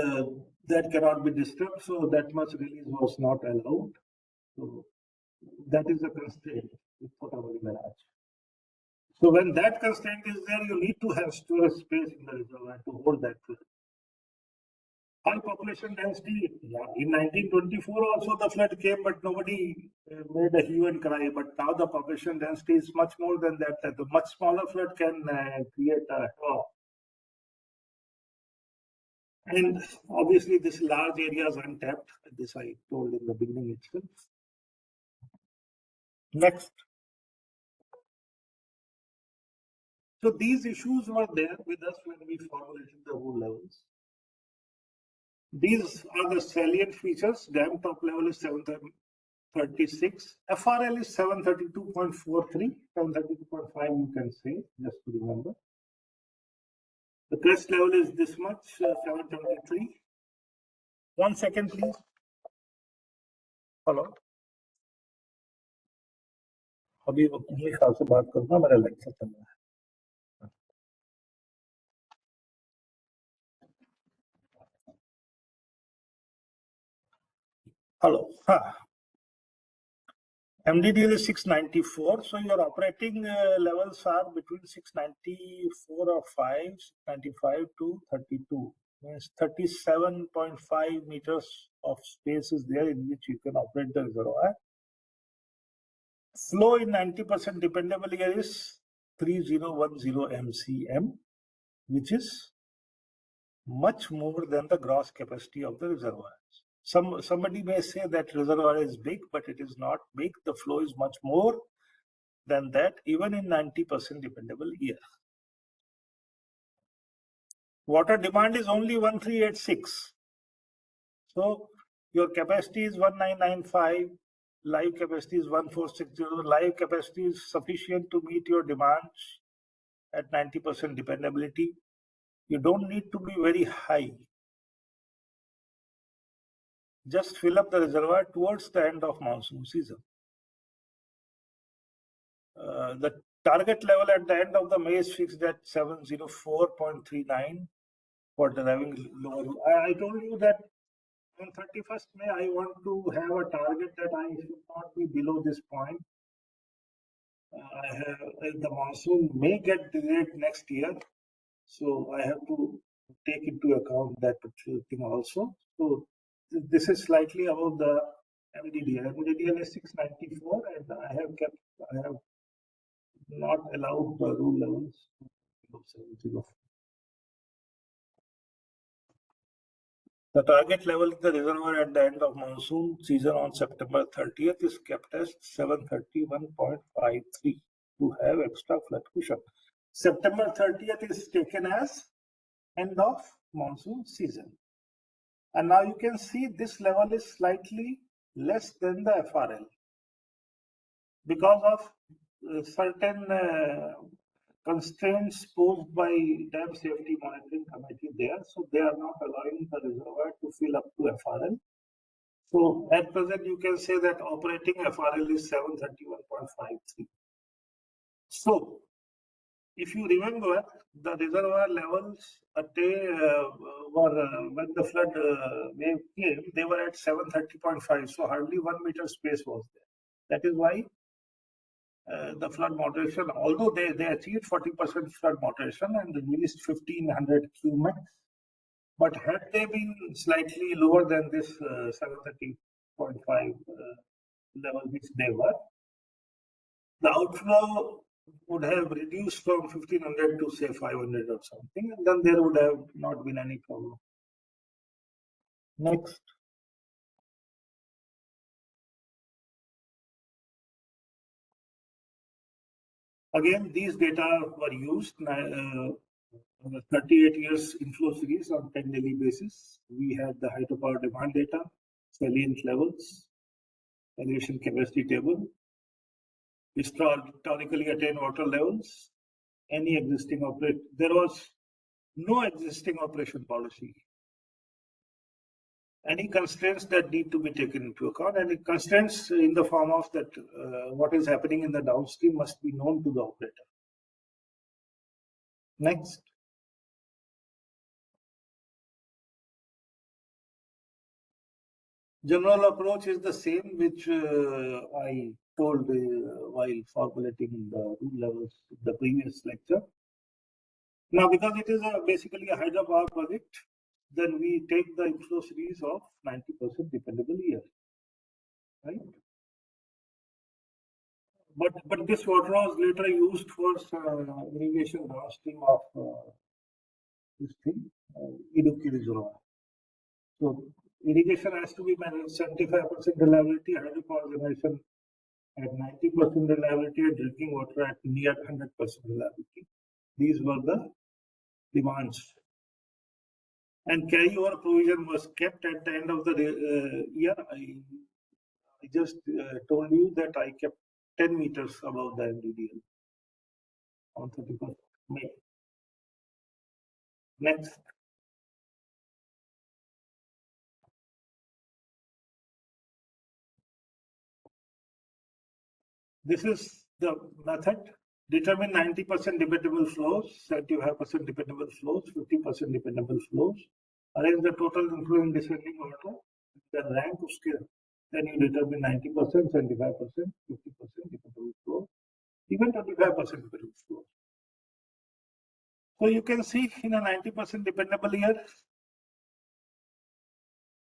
that cannot be disturbed, so that much release was not allowed. So that is the constraint with potable barrage. So when that constraint is there, you need to have storage space in the reservoir to hold that flood. High population density, yeah, in 1924 also the flood came, but nobody made a hue and cry. But now the population density is much more than that. The much smaller flood can create a havoc. And obviously, this large area is untapped. This I told in the beginning itself. Next. So these issues were there with us when we formulated the rule levels. These are the salient features. Dam top level is 736. FRL is 732.43. 732.5 you can say, just to remember. The crest level is this much, 723. 1 second, please. Hello. अभी अपने हिसाब से बात करूंगा, मेरा lecture चल रहा है. Hello. MDDL is 694, so your operating levels are between 694 or 5, 695 to 32. Means 37.5 meters of space is there in which you can operate the reservoir. Flow in 90% dependable here is 3010 MCM, which is much more than the gross capacity of the reservoirs. Somebody may say that reservoir is big, but it is not big. The flow is much more than that, even in 90% dependable year. Water demand is only 1386. So your capacity is 1995, live capacity is 1460. Live capacity is sufficient to meet your demands at 90% dependability. You don't need to be very high. Just fill up the reservoir towards the end of monsoon season. The target level at the end of the May is fixed at 704.39 for deriving lower. I told you that on 31st May, I want to have a target that I should not be below this point. The monsoon may get delayed next year, so I have to take into account that particular thing also. So this is slightly above the MDDL. MDDL is 694, and I have not allowed the rule levels below 704. The target level in the reservoir at the end of monsoon season on September 30th is kept as 731.53 to have extra flood cushion. September 30th is taken as end of monsoon season. And now you can see this level is slightly less than the FRL because of certain constraints posed by Dam Safety Monitoring Committee there. So they are not allowing the reservoir to fill up to FRL. So at present, you can say that operating FRL is 731.53. So if you remember, the reservoir levels were when the flood wave came, they were at 730.5. So hardly 1 meter space was there. That is why the flood moderation, although they achieved 40% flood moderation and released 1500 cumex, but had they been slightly lower than this 730.5 level which they were, the outflow would have reduced from 1500 to say 500 or something, and then there would have not been any problem. Next. Again, these data were used 38 years inflow series on 10 daily basis. We had the hydropower demand data, salient levels, elevation capacity table, historically attained water levels, any existing operation. There was no existing operation policy. Any constraints that need to be taken into account, and constraints in the form of that what is happening in the downstream must be known to the operator. Next. General approach is the same which I told while formulating the rule levels in the previous lecture. Now, because it is basically a hydropower project, then we take the inflow series of 90% dependable year, right? But this water was later used for irrigation downstream of this thing, Idukki Reservoir. So irrigation has to be managed 75% reliability, hydropower generation at 90% reliability, and drinking water at near 100% reliability. These were the demands. And carryover provision was kept at the end of the year. I just told you that I kept 10 meters above the MDDL on 31st May. Next. This is the method. Determine 90% dependable flows, 75% dependable flows, 50% dependable flows. Arrange the total inflow in descending order, the rank of scale. Then you determine 90%, 75%, 50% dependable flows, even 25% dependable flows. So you can see in a 90% dependable year,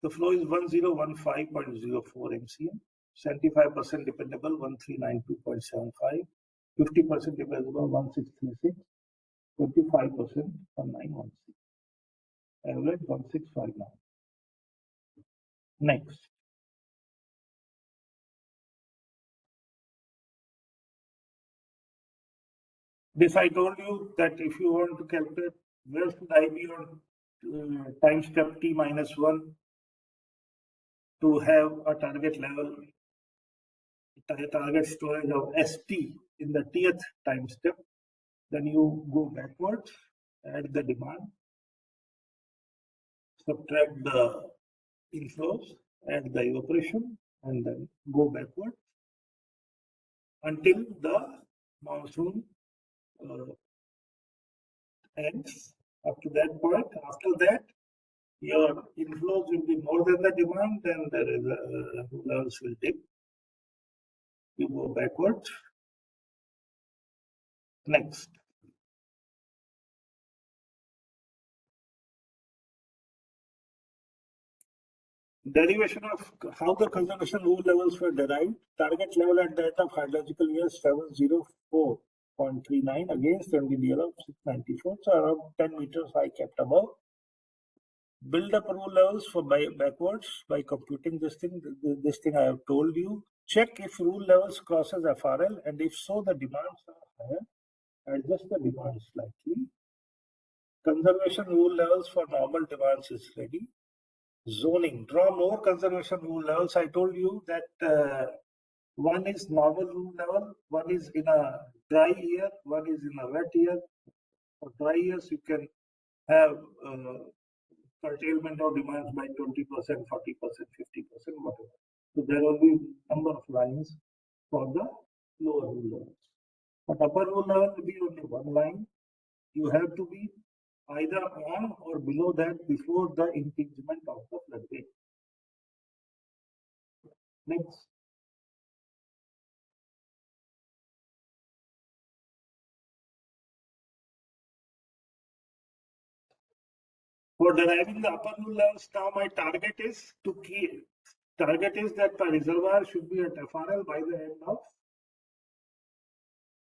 the flow is 1015.04 MCM, 75% dependable 1392.75, 50% dependable 1636, 25% 1916, average 1659. Next. This I told you that if you want to calculate where should I be on time step t minus 1 to have a target level, target storage of ST in the tth time step, then you go backwards, add the demand, subtract the inflows, add the evaporation, and then go backward until the monsoon ends. Up to that point, after that, your inflows will be more than the demand, then the levels will dip. You go backwards. Next. Derivation of how the conservation rule levels were derived. Target level at the end of hydrological year 704.39 against MDDL of 694. So around 10 meters I kept above. Build up rule levels for backwards by computing this thing. This thing I have told you. Check if rule levels crosses FRL, and if so, the demands are higher. Adjust the demand slightly. Conservation rule levels for normal demands is ready. Zoning. Draw more conservation rule levels. I told you that one is normal rule level, one is in a dry year, one is in a wet year. For dry years, you can have curtailment of demands by 20%, 40%, 50%, whatever. So there will be number of lines for the lower rule levels. But upper rule level will be only one line. You have to be either on or below that before the impingement of the floodway. Next. For deriving the upper rule levels, now my target is that the reservoir should be at FRL by the end of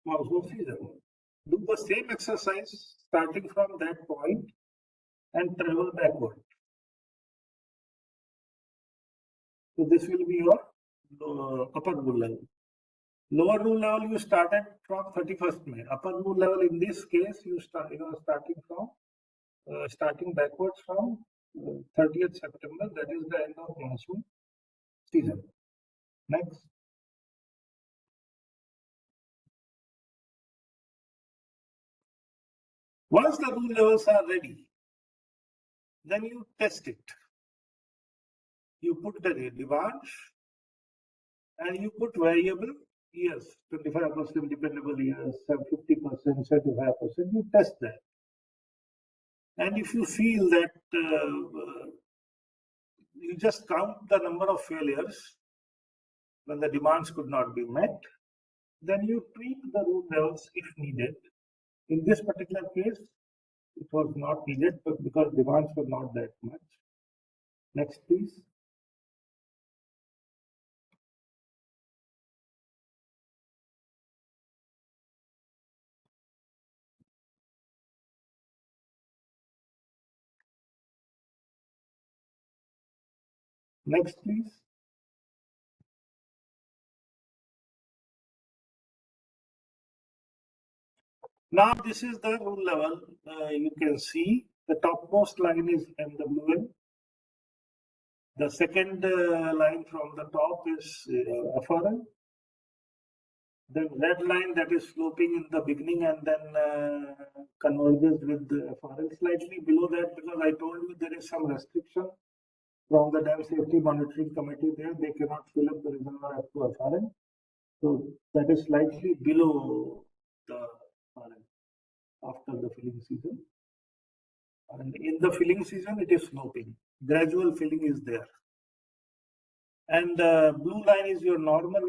monsoon season. Do the same exercise starting from that point and travel backward. So this will be your upper rule level. Lower rule level you started from 31st May. Upper rule level in this case you starting backwards from 30th September. That is the end of monsoon season. Next. Once the rule levels are ready, then you test it. You put the demand and you put variable years, 25% dependable years, 50%, 75%, you test that. And if you feel that you just count the number of failures when the demands could not be met, then you tweak the rule levels if needed. In this particular case, it was not needed but because demands were not that much. Next, please. Next, please. Now, this is the rule level. You can see the topmost line is MWM. The second line from the top is FRL. The red line that is sloping in the beginning and then converges with the FRL slightly below that, because I told you there is some restriction from the Dam Safety Monitoring Committee there. They cannot fill up the reservoir up to FRL. So that is slightly below the FRL after the filling season. And in the filling season, it is sloping. Gradual filling is there. And blue line is your normal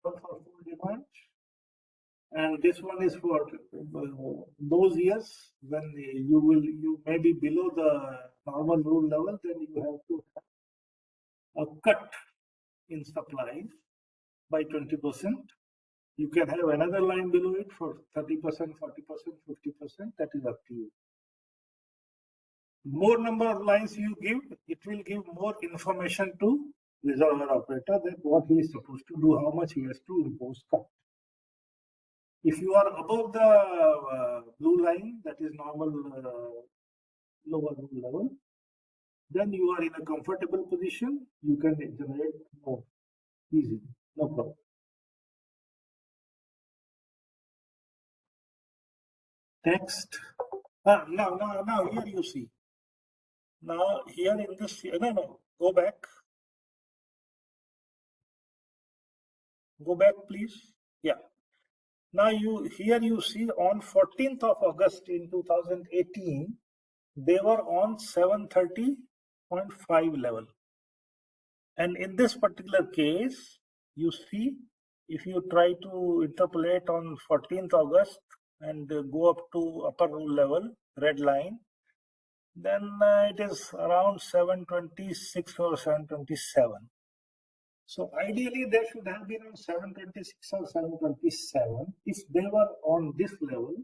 for full demand. And this one is for those years when you may be below the normal rule level, then you have to have a cut in supply by 20%. You can have another line below it for 30%, 40%, 50%. That is up to you. More number of lines you give, it will give more information to reservoir operator that what he is supposed to do, how much he has to impose cut. If you are above the blue line, that is normal lower rule level, then you are in a comfortable position. You can generate more easily, no problem. Next. Now here you see. Now here in this, no, go back. Go back, please. Yeah. Now here you see on 14th of August in 2018, they were on 730.5 level. And in this particular case, you see, if you try to interpolate on 14th August and go up to upper rule level, red line, then it is around 726 or 727. So ideally, there should have been on 726 or 727. If they were on this level,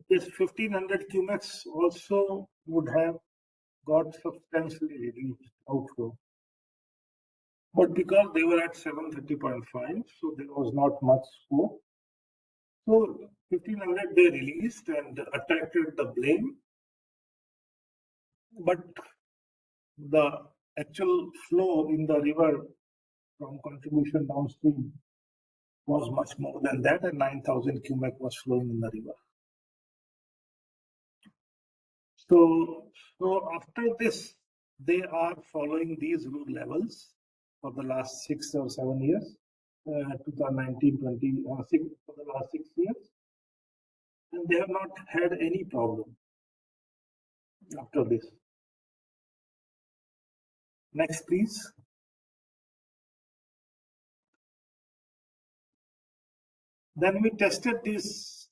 this 1500 cumex also would have got substantially reduced outflow. But because they were at 730.5, so there was not much scope. So 1500 they released and attracted the blame. But the actual flow in the river from contribution downstream was much more than that, and 9,000 cubic was flowing in the river. So after this, they are following these rule levels for the last 6 or 7 years, 2019, 20, for the last 6 years, and they have not had any problem after this. Next, please. Then we tested these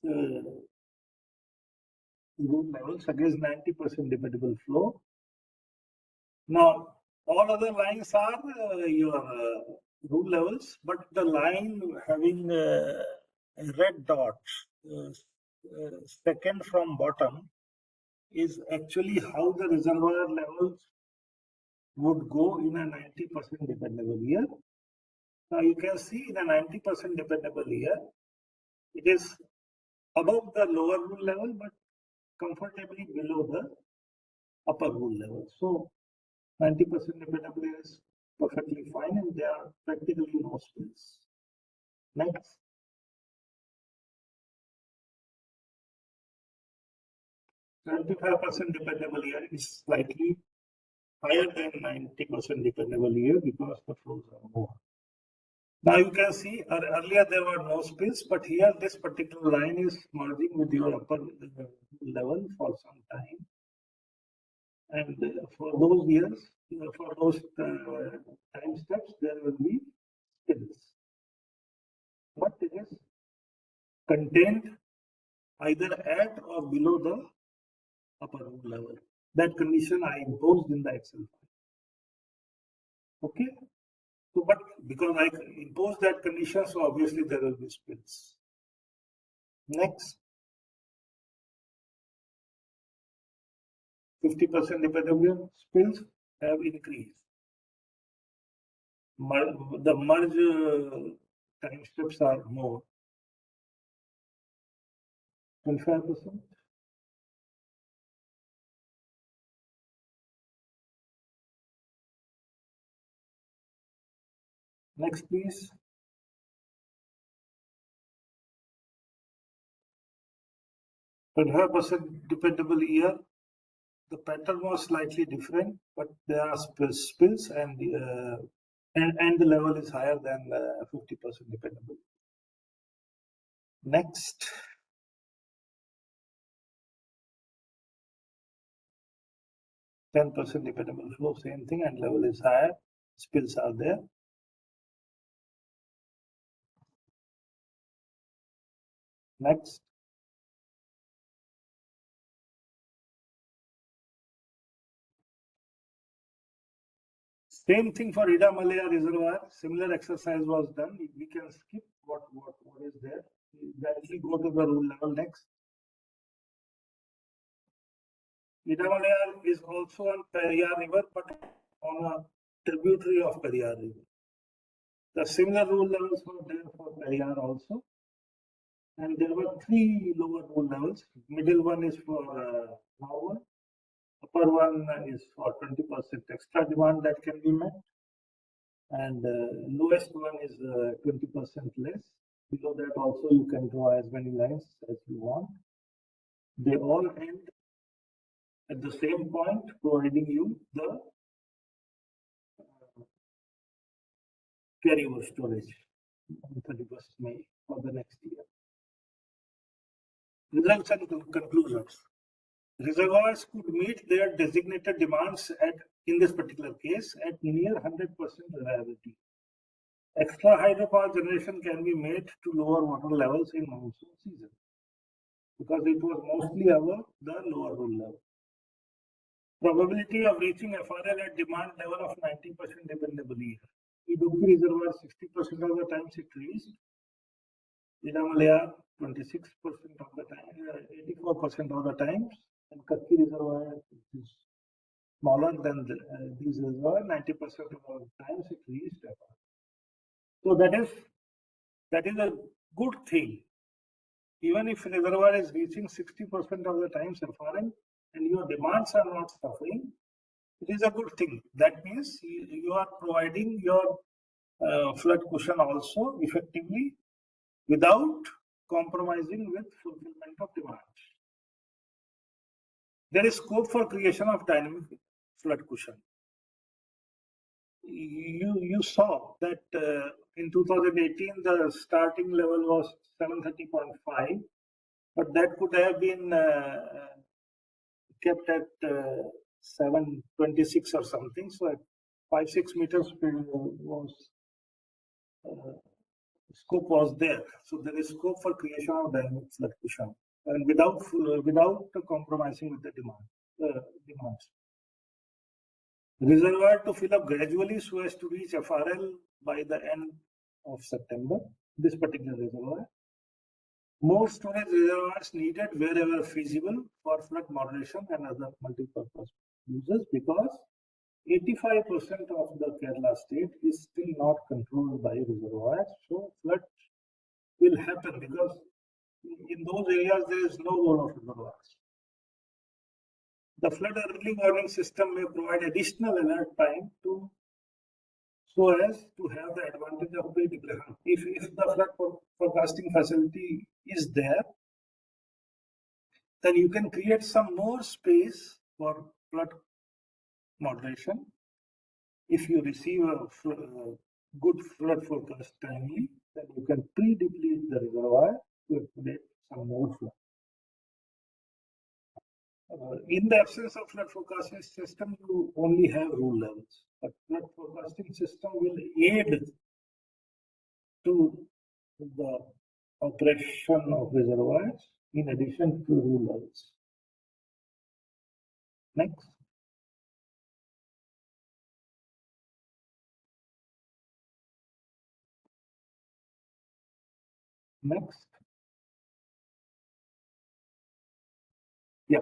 rule levels against 90% dependable flow. Now, all other lines are your rule levels, but the line having red dots, second from bottom, is actually how the reservoir levels would go in a 90% dependable year. Now you can see in a 90% dependable year, it is above the lower rule level, but comfortably below the upper rule level. So 90% dependable is perfectly fine, and there are practically no spills. Next. 75% dependable year is slightly higher than 90% dependable year because the flows are more. Now you can see earlier there were no spills, but here this particular line is merging with your upper level for some time. And for those years, for those time steps, there will be spills. But it is contained either at or below the upper level. That condition I imposed in the Excel file. Okay. So, but because I imposed that condition, so obviously there will be spills. Next, 50% dependable spills have increased. The merge time steps are more. 25%. Next, please. %, dependable year. The pattern was slightly different, but there are spills and the level is higher than 50% dependable. Next. %, dependable flow, same thing, and level is higher. Spills are there. Next. Same thing for Ida Malaya Reservoir. Similar exercise was done. We can skip what is there. We directly go to the rule level next. Ida Malaya is also on Periyar River, but on a tributary of Periyar River. The similar rule levels were there for Periyar also. And there were 3 lower rule levels. Middle one is for normal. Upper one is for 20% extra demand that can be met. And lowest one is 20% less. Below that also you can draw as many lines as you want. They all end at the same point, providing you the carryover storage on 31st May for the next year. Results and conclusions. Reservoirs could meet their designated demands in this particular case, at near 100% reliability. Extra hydropower generation can be made to lower water levels in monsoon season, because it was mostly above the lower rule level. Probability of reaching FRL at demand level of 90% dependably. Idukki Reservoir 60% of the times it reached. Ida Malaya 26% of the time, 84% of the times, and Kakki Reservoir is smaller than these reservoirs, 90% of the times it reached FRL. So that is a good thing. Even if reservoir is reaching 60% of the times FRL and your demands are not suffering, it is a good thing. That means you are providing your flood cushion also effectively without compromising with fulfillment of demands. There is scope for creation of dynamic flood cushion. You saw that in 2018 the starting level was 730.5, but that could have been kept at 726 or something. So at 5-6 meters was scope was there. So there is scope for creation of dynamic flood cushion, and without compromising with the demands. Reservoir to fill up gradually so as to reach FRL by the end of September, this particular reservoir. More storage reservoirs needed wherever feasible for flood moderation and other multi-purpose uses, because 85% of the Kerala state is still not controlled by reservoirs. So flood will happen because in those areas there is no role of reservoirs. The flood early warning system may provide additional alert time so as to have the advantage of pre-declaration. If the flood forecasting facility is there, then you can create some more space for flood moderation. If you receive a good flood forecast timely, then you can pre-deplete the reservoir to accommodate some more flow. In the absence of flood forecasting system, you only have rule levels. But flood forecasting system will aid to the operation of reservoirs in addition to rule levels. Next. Next. Yeah.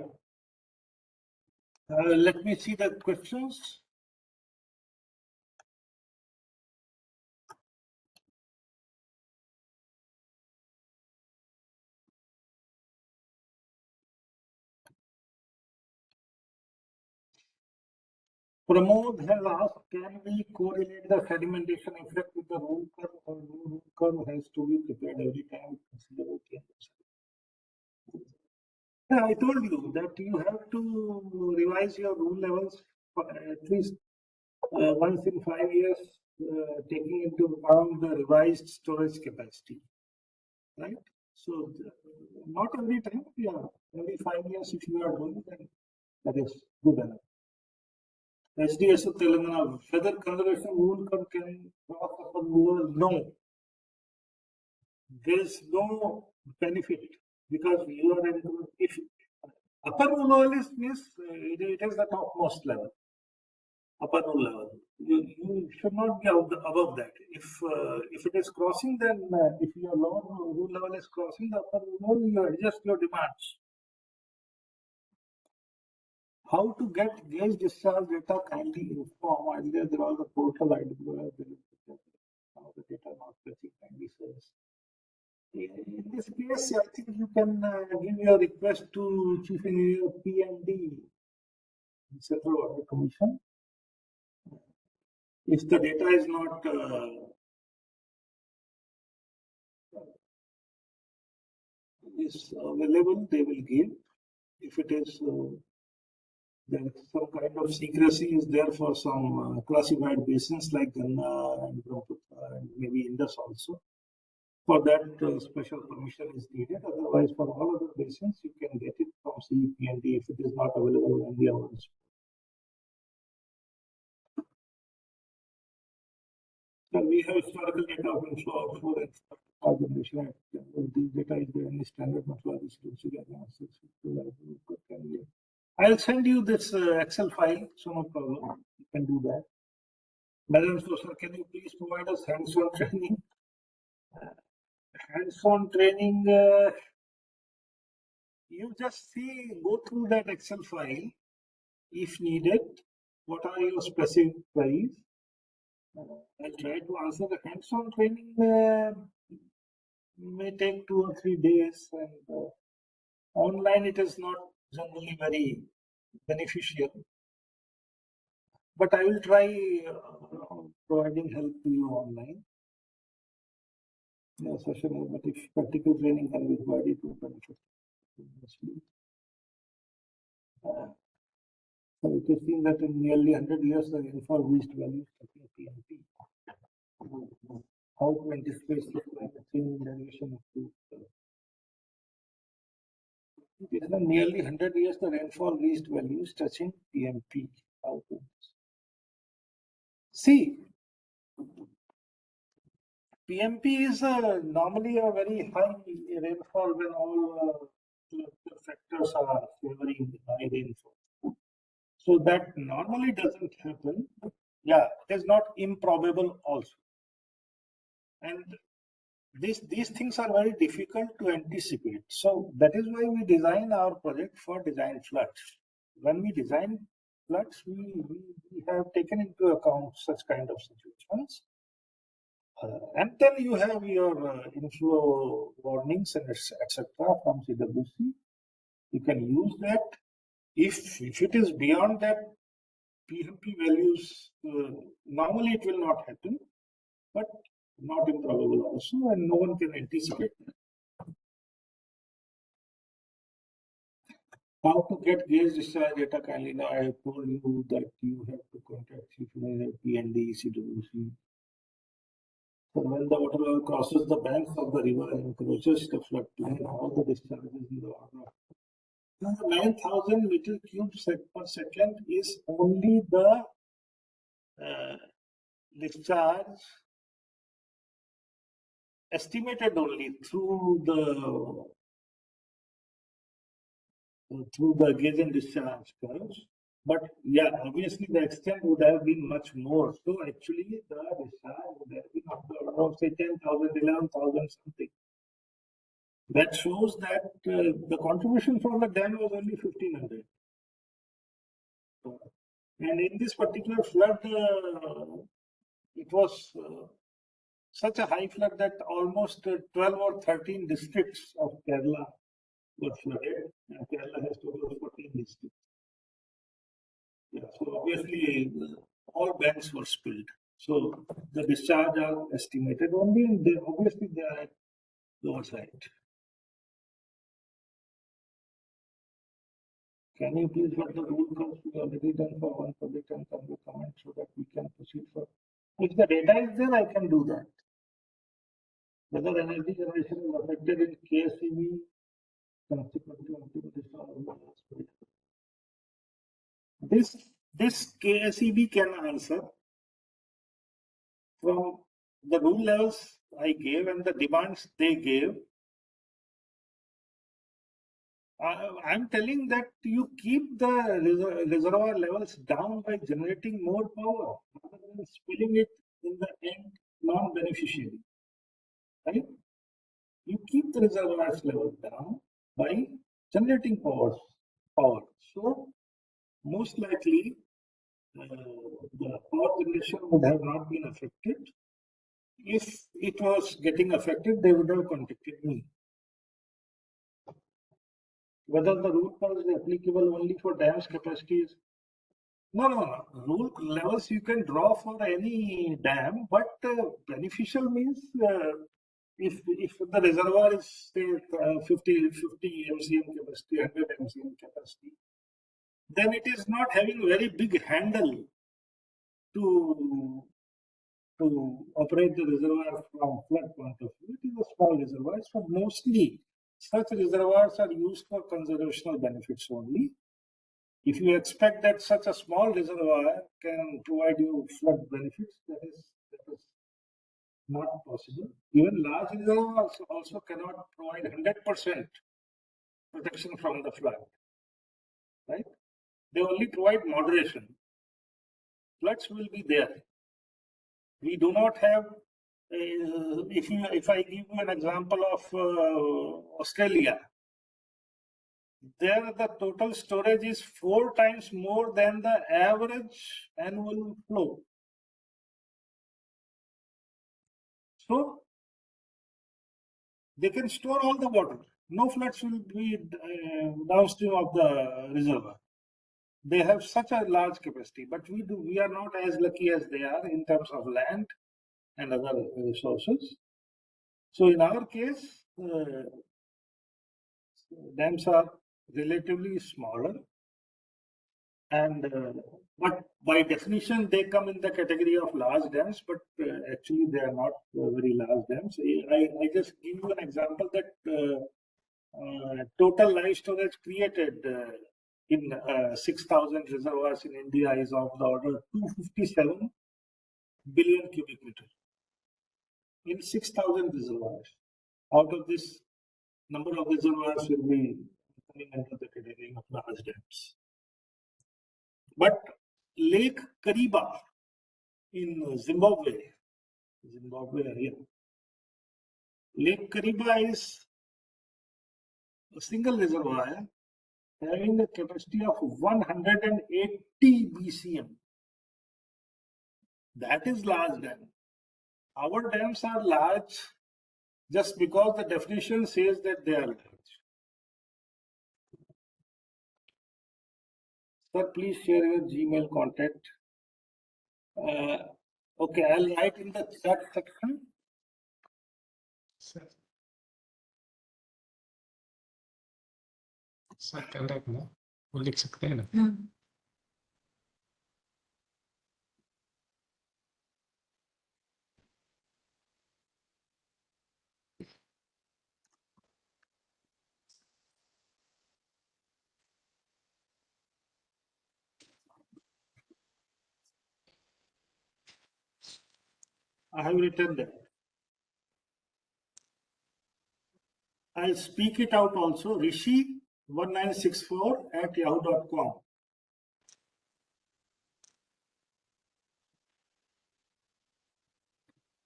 Let me see the questions. Pramod has asked, can we correlate the sedimentation effect with the rule curve, or no rule curve has to be prepared every time we consider changes? Yeah, I told you that you have to revise your rule levels at least once in 5 years, taking into account the revised storage capacity, right? So not every time, yeah, every 5 years if you are doing, then that is good enough. SDS of Telangana, whether conservation rule curve can cross upper rule? No. There is no benefit because you are in, if upper rule is means it is the topmost level, upper rule level. You should not be above that. If it is crossing, then if your lower rule level is crossing the upper rule, you adjust your demands. How to get gauge discharge data, kindly inform. Earlier there was a portal IWR, now the data not fetching, kindly service. In this case, I think you can give your request to Chief Engineer PMD, Central Water Commission. If the data is not is available, they will give. If it is there is some kind of secrecy is there for some classified basins like Ganga and Brahmaputra and maybe Indus also. For that, special permission is needed. Otherwise, for all other basins, you can get it from CEPND if it is not available on the hours. So we have historical data of inflow, outflow, and power generation. These data is there in the standard material. I'll send you this Excel file, so no problem. You can do that. Madam Sir, can you please provide us hands-on training? Hands-on training, you just see, go through that Excel file. If needed, what are your specific queries? I'll try to answer. The hands-on training may take 2 or 3 days, and online it is not generally very beneficial. But I will try providing help to you online. Yeah, session, but if practical training can be provided to benefit. So it is seen that in nearly 100 years, the rainfall reached values touching PMP. How to anticipate the climate change in relation to it is nearly 100 years, the rainfall reached values touching PMP. How to see? PMP is normally a very high rainfall when all the factors are favoring high rainfall. So that normally doesn't happen. Yeah, it is not improbable also. And these things are very difficult to anticipate. So that is why we design our project for design floods. When we design floods, we have taken into account such kind of situations. And then you have your inflow warnings and etc. from CWC. You can use that. If it is beyond that PMP values, normally it will not happen, but not improbable also, and no one can anticipate that. How to get gauge discharge data, kindly. Now I have told you that you have to contact PND, CWC. So when the water level crosses the banks of the river and encroaches the floodplain, all the discharges in the order of now, the 9,000 meter cube per second is only the discharge estimated only through the gauge and discharge curves. But yeah, obviously the extent would have been much more. So actually the discharge would have been of the order of say 10,000, 11,000 something. That shows that the contribution from the dam was only 1,500. And in this particular flood, it was such a high flood that almost 12 or 13 districts of Kerala were flooded. And Kerala has total 14 districts. Yeah, so obviously all banks were spilled. So the discharge are estimated only, and obviously they are at lower side. Can you please let the rule comes we already done for one project and can you comment so that we can proceed for? If the data is there, I can do that. Whether energy generation is affected in KSEV, consequently this KSEB can answer from the rule levels I gave and the demands they gave. I'm telling that you keep the reservoir levels down by generating more power rather than spilling it in the end non-beneficiary. Right? You keep the reservoirs level down by generating power. So most likely the power generation would have not been affected. If it was getting affected, they would have contacted me. Whether the rule is applicable only for dams capacities? No. Rule levels you can draw for any dam, but beneficial means if the reservoir is say 50 MCM capacity, 100 MCM capacity, then it is not having very big handle to operate the reservoir from flood point of view. It is a small reservoir. So mostly such reservoirs are used for conservational benefits only. If you expect that such a small reservoir can provide you flood benefits, that is not possible. Even large reservoirs also cannot provide 100% protection from the flood. Right? They only provide moderation. Floods will be there. We do not have. If I give you an example of Australia, there the total storage is 4 times more than the average annual flow. So they can store all the water. No floods will be downstream of the reservoir. They have such a large capacity, but we are not as lucky as they are in terms of land and other resources. So in our case, dams are relatively smaller, and but by definition they come in the category of large dams, but actually they are not very large dams. I just give you an example that total live storage created in 6,000 reservoirs in India is of the order 257 billion cubic meter in 6,000 reservoirs. Out of this, number of reservoirs will be coming under the category of large dams. But Lake Kariba in Zimbabwe here. Lake Kariba is a single reservoir having a capacity of 180 BCM. That is large dam. Our dams are large just because the definition says that they are large. Sir, please share your Gmail contact. Okay, I'll write in the chat section. Sir contact ना वो लिख सकते हैं ना. I have written that. I'll speak it out also. Rishi 1964@yahoo.com.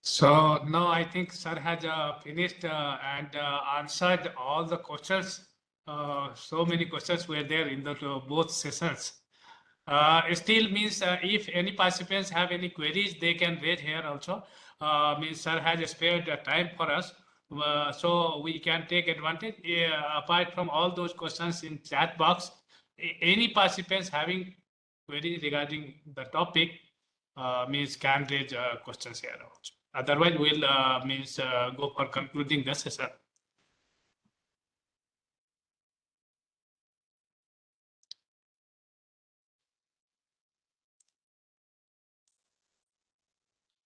So now I think sir has finished and answered all the questions. So many questions were there in the both sessions. It still means if any participants have any queries, they can raise here also. Means sir has spared time for us, so we can take advantage. Apart from all those questions in chat box, any participants having queries regarding the topic means can raise questions here also. Otherwise, we'll go for concluding the session.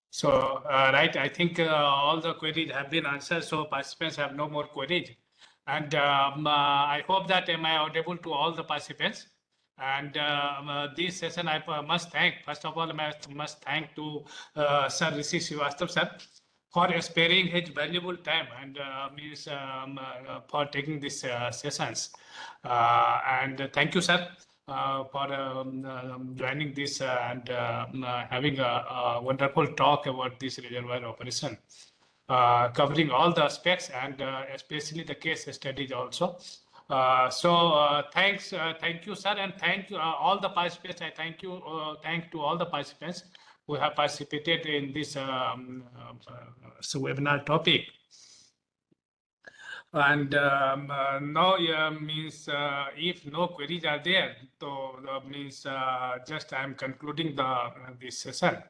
So, right, I think all the queries have been answered, so participants have no more queries. And I hope that am I audible to all the participants. And this session I must thank, first of all, I must thank to Sir Rishi Srivastava sir for sparing his valuable time and for taking these sessions. And thank you, sir, for joining this and having a wonderful talk about this reservoir operation, covering all the aspects and especially the case studies also. Thank you, sir, and thank you all the participants. I thank you, thank to all the participants who have participated in this webinar topic. And now means if no queries are there, so means just I am concluding this session.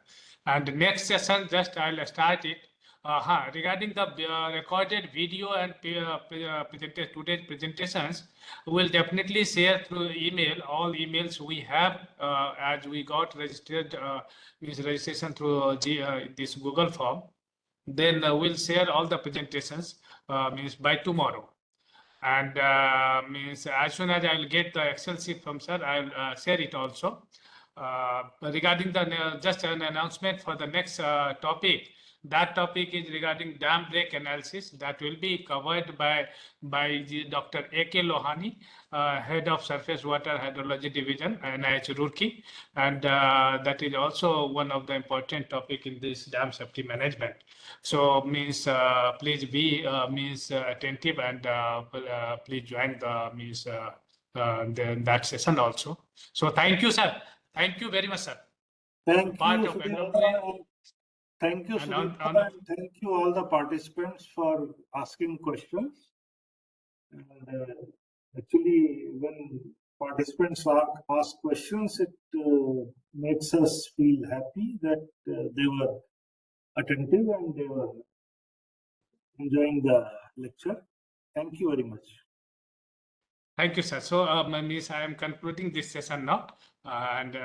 And next session, just I'll start it. Regarding the recorded video and today's presentations, we'll definitely share through email all emails we have as we got registered means registration through this Google form. Then we'll share all the presentations means by tomorrow. And means as soon as I'll get the Excel sheet from sir, I'll share it also. Regarding the just an announcement for the next topic. That topic is regarding dam break analysis that will be covered by Dr. A.K. Lohani, Head of Surface Water Hydrology Division, NIH Roorkee, and that is also one of the important topic in this dam safety management. So means please be attentive and please join the that session also. So thank you, sir. Thank you very much, sir. Thank Part you, of Srivastava. Thank you, And Srivastava, and thank you all the participants for asking questions. And actually, when participants ask questions, it makes us feel happy that they were attentive and they were enjoying the lecture. Thank you very much. Thank you, sir. So, I am concluding this session now, and